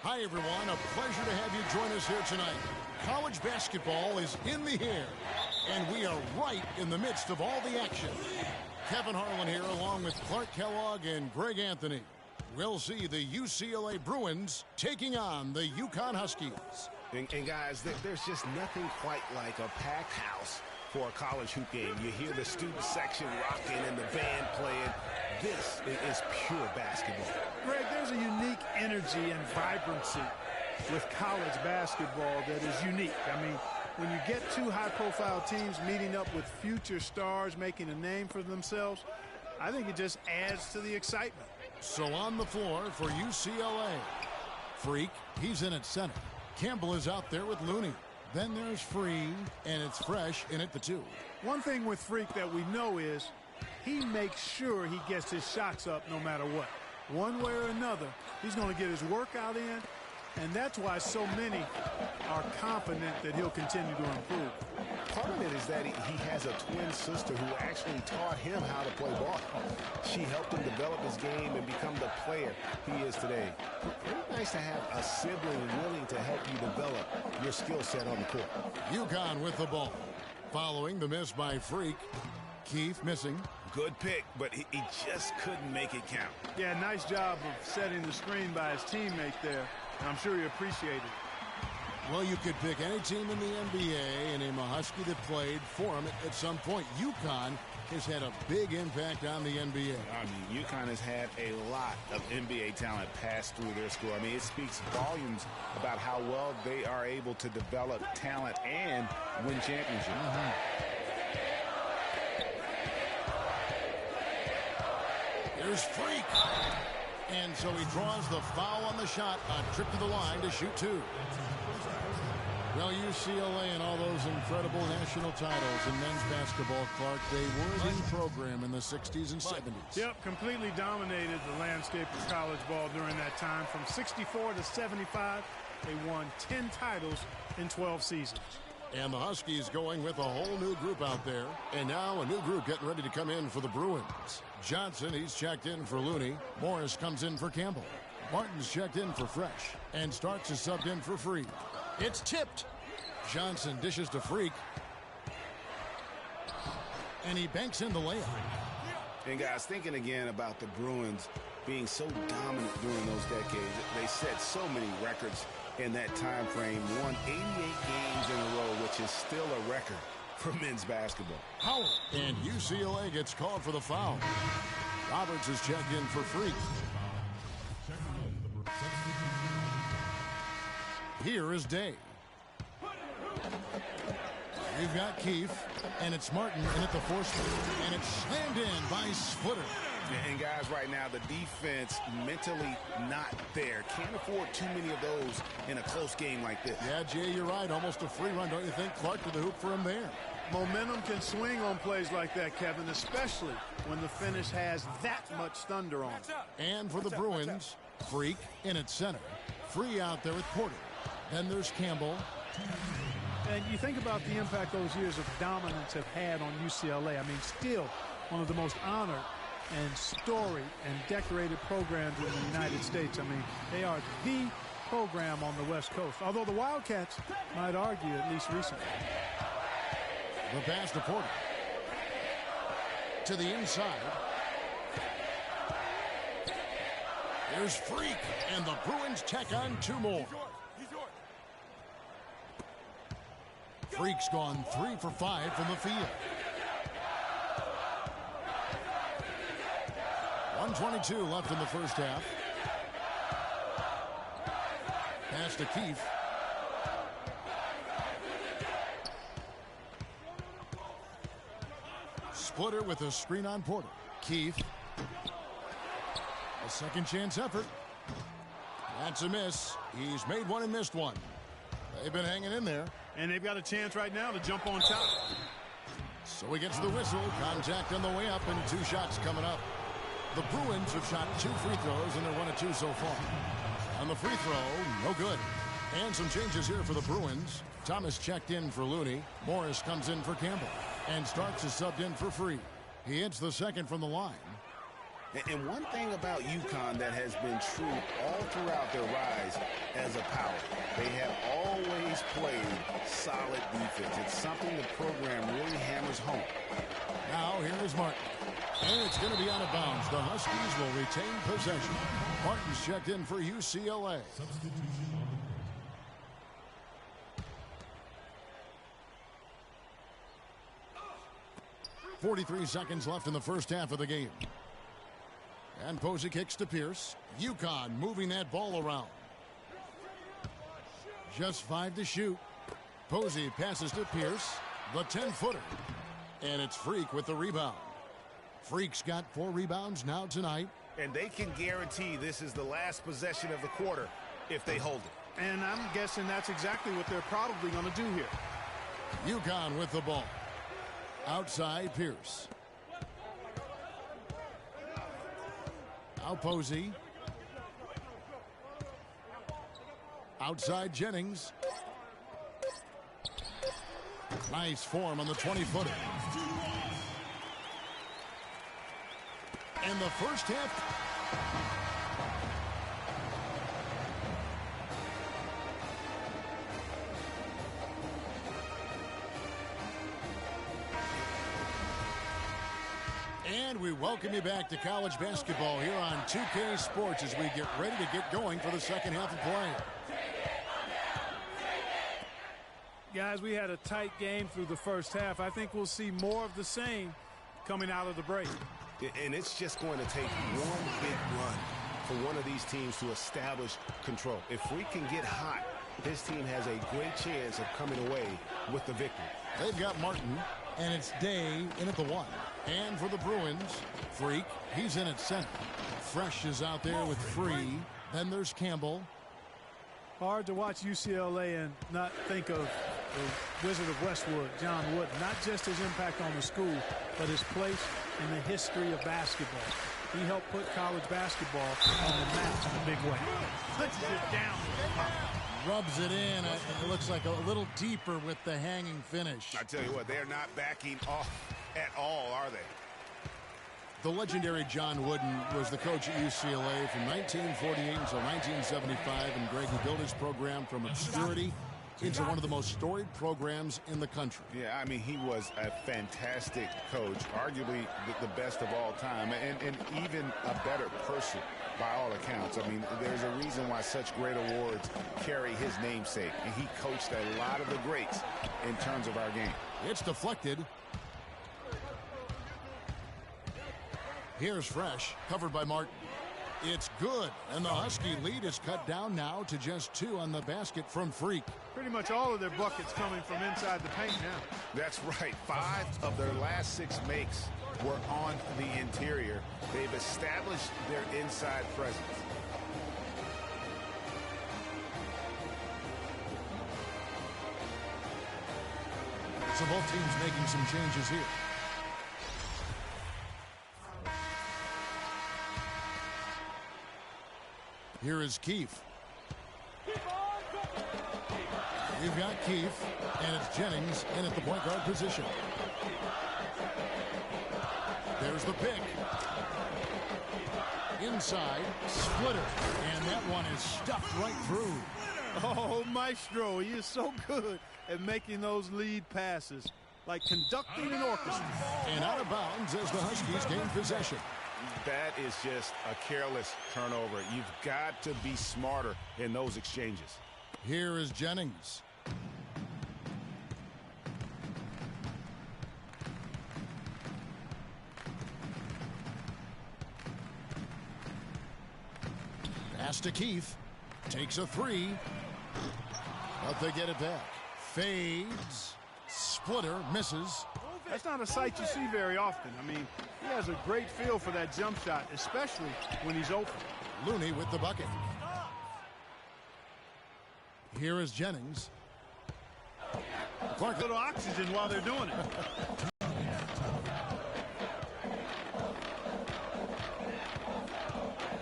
Speaker 5: Hi, everyone. A pleasure to have you join us here tonight. College basketball is in the air, and we are right in the midst of all the action. Kevin Harlan here, along with Clark Kellogg and Greg Anthony. We'll see the UCLA Bruins taking on the UConn Huskies.
Speaker 16: And guys, there's just nothing quite like a packed house for a college hoop game. You hear the student section rocking and the band playing. This is pure basketball.
Speaker 17: Greg, there's a unique energy and vibrancy with college basketball that is unique. I mean, when you get two high-profile teams meeting up with future stars making a name for themselves, I think it just adds to the excitement.
Speaker 5: So on the floor for UCLA, Freak, he's in at center. Campbell is out there with Looney. Then there's Free, and it's Fresh in at the 2.
Speaker 17: One thing with Freak that we know is he makes sure he gets his shots up no matter what. One way or another, he's going to get his workout in, and that's why so many are confident that he'll continue to improve.
Speaker 16: Part of it is that he has a twin sister who actually taught him how to play ball. She helped him develop his game and become the player he is today. Pretty nice to have a sibling willing to help you develop your skill set on the court.
Speaker 5: UConn with the ball. Following the miss by Freak. Keith missing.
Speaker 16: Good pick, but he just couldn't make it count.
Speaker 17: Yeah, nice job of setting the screen by his teammate there. I'm sure he appreciated it.
Speaker 5: Well, you could pick any team in the NBA and name a Husky that played for him at some point. UConn has had a big impact on the NBA.
Speaker 16: I mean, UConn has had a lot of NBA talent pass through their school. I mean, it speaks volumes about how well they are able to develop talent and win championships.
Speaker 5: Here's Freak. And so he draws the foul on the shot, a trip to the line to shoot 2. Well, UCLA and all those incredible national titles in men's basketball, Clark, they were the program in the 60s and 70s.
Speaker 17: Yep, completely dominated the landscape of college ball during that time. From 64 to 75, they won 10 titles in 12 seasons.
Speaker 5: And the Huskies going with a whole new group out there. And now a new group getting ready to come in for the Bruins. Johnson, he's checked in for Looney. Morris comes in for Campbell. Martin's checked in for Fresh. And Starks is subbed in for Free. It's tipped. Johnson dishes to Freak. And he banks in the layup.
Speaker 16: And guys, thinking again about the Bruins being so dominant during those decades, they set so many records in that time frame, won 88 games in a row, which is still a record for men's basketball.
Speaker 5: Howard. And UCLA gets called for the foul. Roberts is checked in for Freak. Here is Day. You've got Keefe, and it's Martin in at the force field, and it's slammed in by Sputter.
Speaker 16: And guys, right now, the defense mentally not there. Can't afford too many of those in a close game like this.
Speaker 5: Yeah, Jay, you're right. Almost a free run, don't you think? Clark to the hoop for him there.
Speaker 17: Momentum can swing on plays like that, Kevin, especially when the finish has that much thunder on it.
Speaker 5: And for the Bruins, Freak in at center. Free out there with Porter. Then there's Campbell.
Speaker 17: And you think about the impact those years of dominance have had on UCLA. I mean, still one of the most honored and storied and decorated programs in the United States. I mean, they are the program on the West Coast, although the Wildcats might argue, at least recently.
Speaker 5: The pass to Porter. To the inside. There's Freak, and the Bruins tack on 2 more. Freak's gone 3 for 5 from the field. 1:22 left in the first half. Pass to Keefe. Splitter with a screen on Porter. Keefe. A second chance effort. That's a miss. He's made one and missed one. They've been hanging in there.
Speaker 17: And they've got a chance right now to jump on top.
Speaker 5: So he gets the whistle. Contact on the way up and 2 shots coming up. The Bruins have shot 2 free throws and they're 1 of 2 so far. On the free throw, no good. And some changes here for the Bruins. Thomas checked in for Looney. Morris comes in for Campbell. And Starks is subbed in for Free. He hits the second from the line.
Speaker 16: And one thing about UConn that has been true all throughout their rise as a power, they have always played solid defense. It's something the program really hammers home.
Speaker 5: Now here is Martin. And it's going to be out of bounds. The Huskies will retain possession. Martin's checked in for UCLA. 43 seconds left in the first half of the game. And Posey kicks to Pierce. UConn moving that ball around. Just 5 to shoot. Posey passes to Pierce. The 10-footer. And it's Freak with the rebound. Freak's got 4 rebounds now tonight.
Speaker 16: And they can guarantee this is the last possession of the quarter if they hold it.
Speaker 17: And I'm guessing that's exactly what they're probably going to do here.
Speaker 5: UConn with the ball. Outside Pierce. Now Posey. Outside Jennings. Nice form on the 20-footer. And the first half. And we welcome you back to college basketball here on 2K Sports as we get ready to get going for the second half of play.
Speaker 17: Guys, we had a tight game through the first half. I think we'll see more of the same coming out of the break.
Speaker 16: And it's just going to take one big run for one of these teams to establish control. If we can get hot, this team has a great chance of coming away with the victory.
Speaker 5: They've got Martin, and it's Day in at the 1. And for the Bruins, Freak, he's in at center. Fresh is out there with Free. Then there's Campbell.
Speaker 17: Hard to watch UCLA and not think of the Wizard of Westwood, John Wooden. Not just his impact on the school, but his place in the history of basketball. He helped put college basketball on the map in a big way. Puts it down.
Speaker 5: Rubs it in. It looks like a little deeper with the hanging finish.
Speaker 16: I tell you what, they're not backing off at all, are they?
Speaker 5: The legendary John Wooden was the coach at UCLA from 1948 until 1975, and Greg, who built his program from obscurity into one of the most storied programs in the country.
Speaker 16: Yeah, I mean, he was a fantastic coach, arguably the best of all time, and even a better person by all accounts. I mean, there's a reason why such great awards carry his namesake, and he coached a lot of the greats in terms of our game.
Speaker 5: It's deflected. Here's Fresh, covered by Martin. It's good, and the Husky lead is cut down now to just 2 on the basket from Freak.
Speaker 17: Pretty much all of their buckets coming from inside the paint now.
Speaker 16: That's right. 5 of their last 6 makes were on the interior. They've established their inside presence.
Speaker 5: So both teams making some changes here. Here is Keefe. You've got Keefe, and it's Jennings in at the point guard position. There's the pick. Inside, splitter, and that one is stuffed right through.
Speaker 17: Oh, Maestro, he is so good at making those lead passes, like conducting an orchestra.
Speaker 5: And out of bounds as the Huskies gain possession.
Speaker 16: That is just a careless turnover. You've got to be smarter in those exchanges.
Speaker 5: Here is Jennings. Pass to Keefe. Takes a 3. But they get it back. Fades. Splitter. Misses.
Speaker 17: That's not a sight you see very often. I mean, he has a great feel for that jump shot, especially when he's open.
Speaker 5: Looney with the bucket. Here is Jennings.
Speaker 17: Clark, a little oxygen while they're doing it.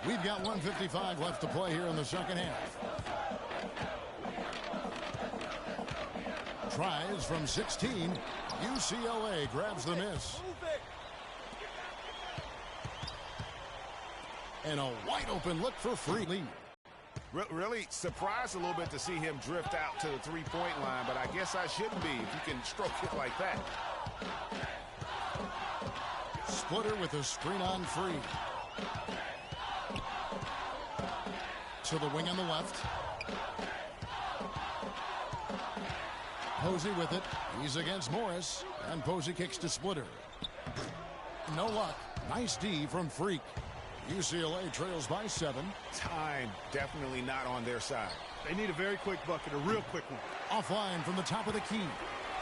Speaker 5: We've got 1:55 left to play here in the second half. Tries from 16. UCLA grabs the miss. And a wide open look for Free lead.
Speaker 16: Really surprised a little bit to see him drift out to the three-point line, but I guess I shouldn't be if you can stroke it like that.
Speaker 5: Splitter with a screen on Free. To the wing on the left. Posey with it. He's against Morris. And Posey kicks to Splitter. No luck. Nice D from Freak. UCLA trails by 7.
Speaker 16: Time definitely not on their side.
Speaker 17: They need a very quick bucket, a real quick one.
Speaker 5: Offline from the top of the key.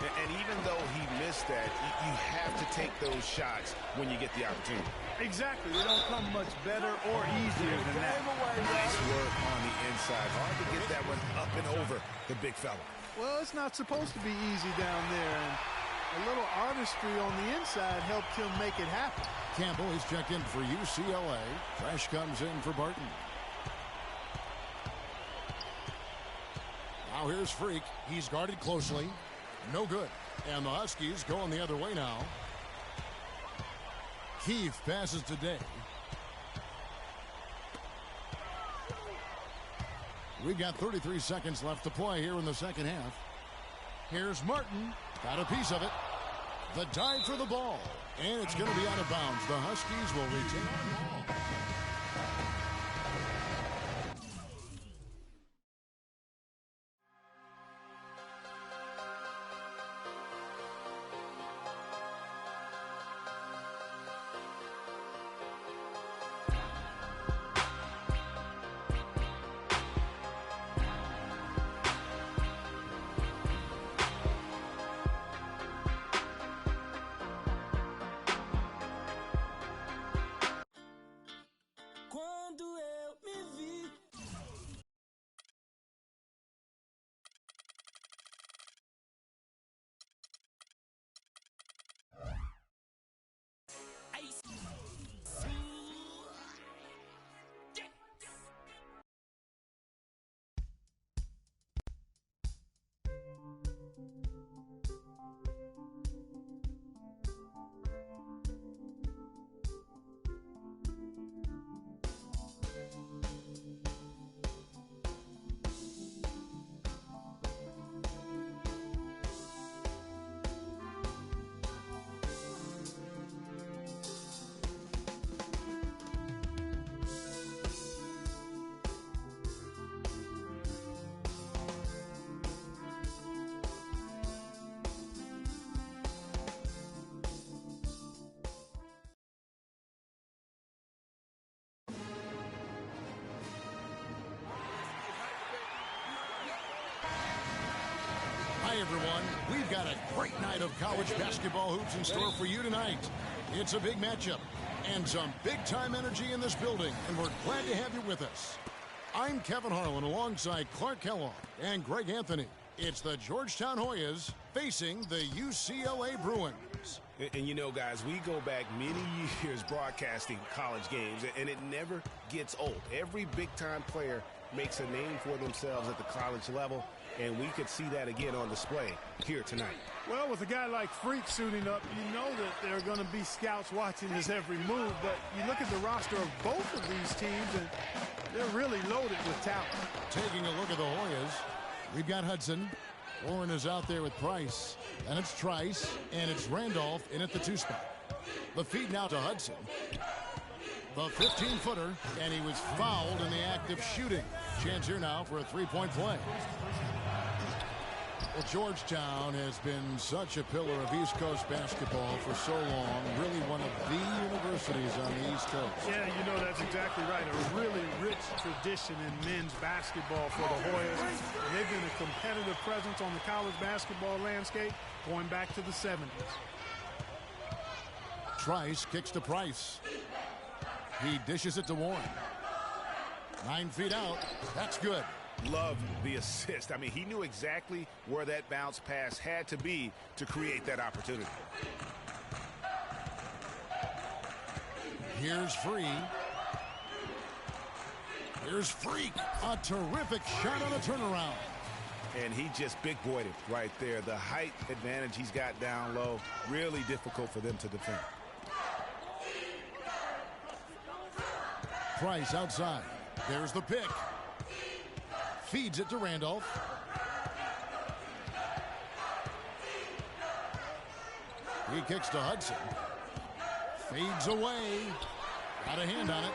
Speaker 16: And even though he missed that, you have to take those shots when you get the opportunity.
Speaker 17: Exactly. They don't come much better or easier than that.
Speaker 16: Nice work on the inside. Hard to get that one up and over the big fella.
Speaker 17: Well, it's not supposed to be easy down there, and a little artistry on the inside helped him make it happen.
Speaker 5: Campbell is checked in for UCLA. Fresh comes in for Barton. Now here's Freak. He's guarded closely. No good. And the Huskies going the other way now. Keefe passes to Day. We've got 33 seconds left to play here in the second half. Here's Martin. Got a piece of it. The dive for the ball. And it's going to be out of bounds. The Huskies will retain the ball. Hi, everyone. We've got a great night of college basketball hoops in store for you tonight. It's a big matchup and some big-time energy in this building, and we're glad to have you with us. I'm Kevin Harlan alongside Clark Kellogg and Greg Anthony. It's the Georgetown Hoyas facing the UCLA Bruins.
Speaker 16: And you know, guys, we go back many years broadcasting college games, and it never gets old. Every big-time player makes a name for themselves at the college level, and we could see that again on display here tonight.
Speaker 17: Well, with a guy like Freak suiting up, you know that there are going to be scouts watching his every move, but you look at the roster of both of these teams, and they're really loaded with talent.
Speaker 5: Taking a look at the Hoyas, we've got Hudson. Warren is out there with Price, and it's Trice, and it's Randolph in at the 2 spot. The feed now to Hudson. The 15-footer, and he was fouled in the act of shooting. Chance here now for a 3-point play. Well, Georgetown has been such a pillar of East Coast basketball for so long. Really one of the universities on the East Coast.
Speaker 17: Yeah, you know, that's exactly right. A really rich tradition in men's basketball for the Hoyas. And they've been a competitive presence on the college basketball landscape going back to the 70s.
Speaker 5: Trice kicks to Price. He dishes it to Warren. 9 feet out. That's good.
Speaker 16: Love the assist. I mean, he knew exactly where that bounce pass had to be to create that opportunity.
Speaker 5: Here's Free. Here's Freak. A terrific shot on a turnaround.
Speaker 16: And he just big-boyed it right there. The height advantage he's got down low, really difficult for them to defend.
Speaker 5: Price outside. There's the pick. Feeds it to Randolph. He kicks to Hudson. Fades away. Got a hand on it.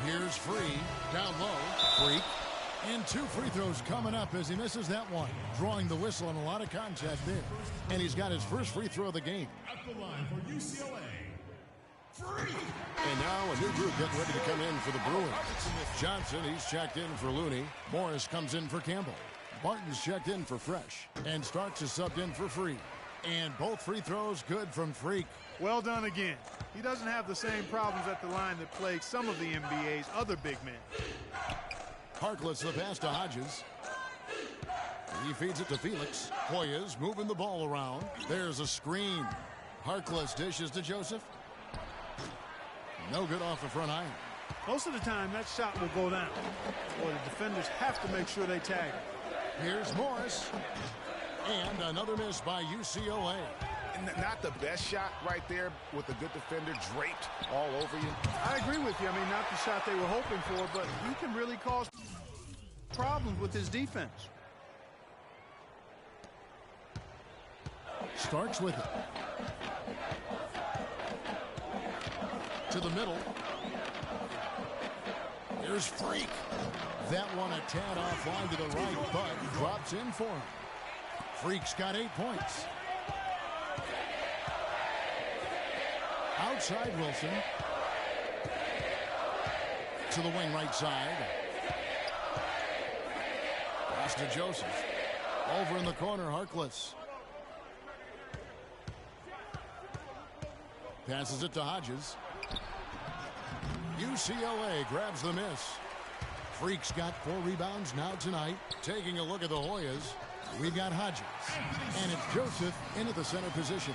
Speaker 5: Here's Free. Down low. Freak. And 2 free throws coming up as he misses that one. Drawing the whistle on a lot of contact there. And he's got his first free throw of the game.
Speaker 18: At the line for UCLA. Free.
Speaker 5: And now a new group getting ready to come in for the Bruins. Johnson, he's checked in for Looney. Morris comes in for Campbell. Martin's checked in for Fresh, and Starks is subbed in for Free. And both free throws good from Freak.
Speaker 17: Well done again. He doesn't have the same problems at the line that plague some of the NBA's other big men.
Speaker 5: Harkless the pass to Hodges. He feeds it to Felix. Hoyas moving the ball around. There's a screen. Harkless dishes to Joseph. No good off the front iron.
Speaker 17: Most of the time, that shot will go down. Or the defenders have to make sure they tag it.
Speaker 5: Here's Morris. And another miss by UCLA.
Speaker 16: Not the best shot right there with a good defender draped all over you.
Speaker 17: I agree with you. I mean, not the shot they were hoping for, but he can really cause problems with his defense.
Speaker 5: Starks with it. To the middle. Here's Freak. That one a tad offline to the right, but drops in for him. Freak's got 8 points. Outside Wilson. To the wing right side. Pass to Joseph. Over in the corner, Harkless. Passes it to Hodges. UCLA grabs the miss. Freak's got 4 rebounds now tonight. Taking a look at the Hoyas, we've got Hodges. And it's Joseph into the center position.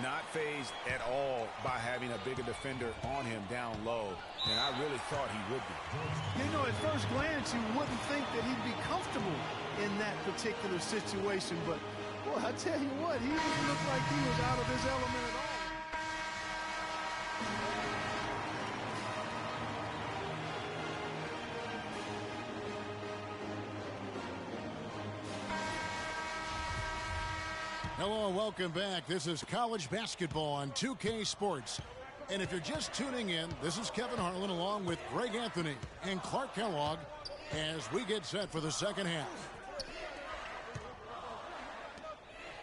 Speaker 16: Not fazed at all by having a bigger defender on him down low, and I really thought he would be.
Speaker 17: You know, at first glance, you wouldn't think that he'd be comfortable in that particular situation, but, boy, I tell you what, he didn't look like he was out of his element at all.
Speaker 5: Hello, welcome back. This is college basketball on 2K Sports. And if you're just tuning in, this is Kevin Harlan along with Greg Anthony and Clark Kellogg as we get set for the second half.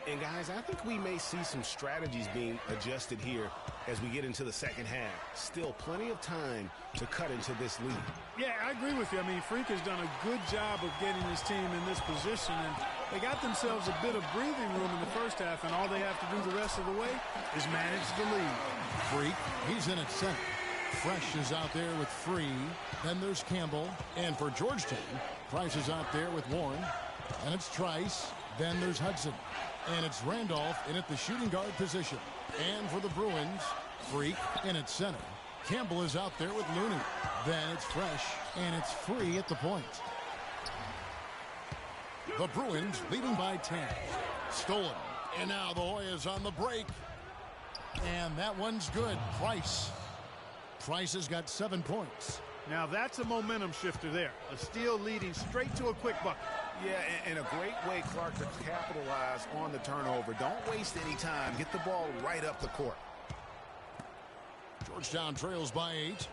Speaker 16: And guys, I think we may see some strategies being adjusted here as we get into the second half. Still plenty of time to cut into this lead.
Speaker 17: Yeah, I agree with you. I mean, Freak has done a good job of getting his team in this position, and they got themselves a bit of breathing room in the first half, and all they have to do the rest of the way is manage the lead.
Speaker 5: Freak, he's in at center. Fresh is out there with Free. Then there's Campbell. And for Georgetown, Price is out there with Warren. And it's Trice. Then there's Hudson. And it's Randolph in at the shooting guard position. And for the Bruins, Freak in at center. Campbell is out there with Looney. Then it's Fresh, and it's Free at the point. The Bruins leading by 10. Stolen. And now the Hoyas on the break. And that one's good. Price. Price has got 7 points.
Speaker 17: Now that's a momentum shifter there. A steal leading straight to a quick bucket.
Speaker 16: Yeah, and a great way, Clark, to capitalize on the turnover. Don't waste any time. Get the ball right up the court.
Speaker 5: Georgetown trails by 8.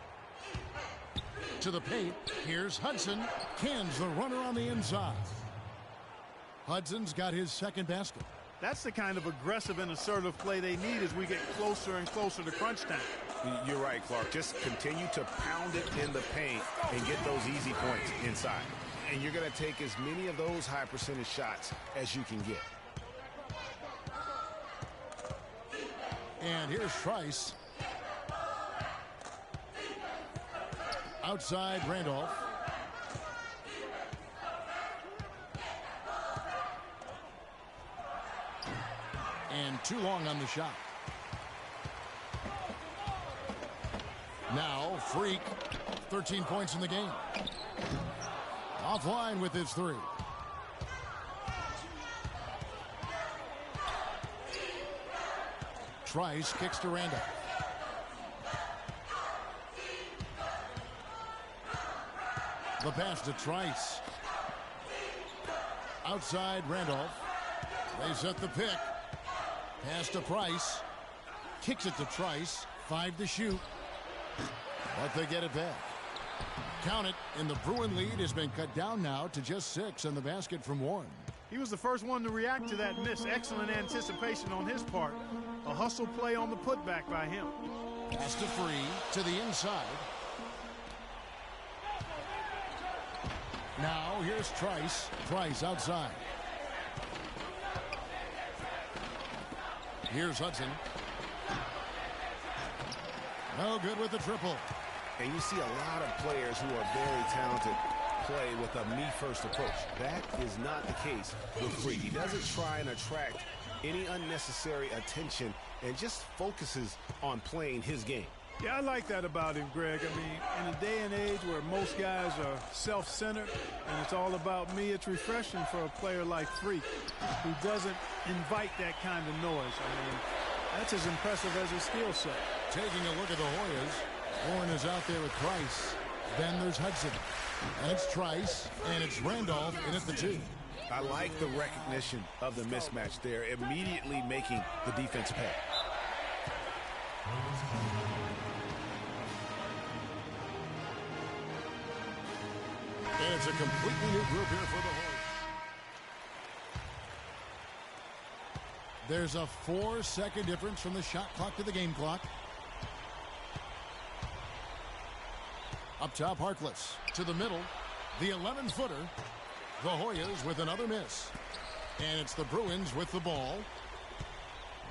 Speaker 5: To the paint. Here's Hudson. Cans the runner on the inside. Hudson's got his second basket.
Speaker 17: That's the kind of aggressive and assertive play they need as we get closer and closer to crunch time.
Speaker 16: You're right, Clark. Just continue to pound it in the paint and get those easy points inside. And you're going to take as many of those high percentage shots as you can get.
Speaker 5: And here's Trice. Outside Randolph. And too long on the shot. Now Freak, 13 points in the game. Offline with his 3. Trice kicks to Randolph. The pass to Trice. Outside Randolph. They set the pick. Pass to Price. Kicks it to Trice. 5 to shoot. But they get it back. Count it, and the Bruin lead has been cut down now to just 6 on the basket from Warren.
Speaker 17: He was the first one to react to that miss. Excellent anticipation on his part. A hustle play on the putback by him.
Speaker 5: Pass to Free to the inside. Now here's Trice. Trice outside. Here's Hudson. No good with the triple.
Speaker 16: And you see a lot of players who are very talented play with a me-first approach. That is not the case with Freak. He doesn't try and attract any unnecessary attention and just focuses on playing his game.
Speaker 17: Yeah, I like that about him, Greg. I mean, in a day and age where most guys are self-centered and it's all about me, it's refreshing for a player like Freak who doesn't invite that kind of noise. I mean, that's as impressive as his skill set.
Speaker 5: Taking a look at the Hoyas, Warren is out there with Trice. Then there's Hudson. And it's Trice, and it's Randolph in at the 2.
Speaker 16: I like the recognition of the mismatch there, immediately making the defense pay.
Speaker 5: And it's a completely new group here for the Hoyas. There's a 4-second difference from the shot clock to the game clock. Up top, Harkless. To the middle, the 11-footer. The Hoyas with another miss. And it's the Bruins with the ball.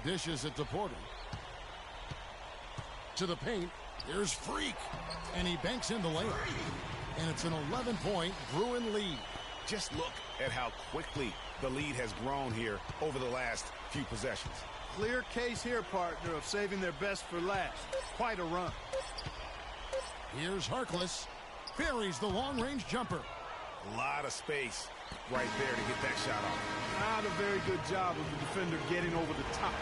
Speaker 5: Dishes it to Porter. To the paint, here's Freak. And he banks in the layup. And it's an 11-point Bruin lead.
Speaker 16: Just look at how quickly the lead has grown here over the last few possessions.
Speaker 17: Clear case here, partner, of saving their best for last. Quite a run.
Speaker 5: Here's Harkless. Buries the long-range jumper.
Speaker 16: A lot of space right there to get that shot off.
Speaker 17: Not a very good job of the defender getting over the top.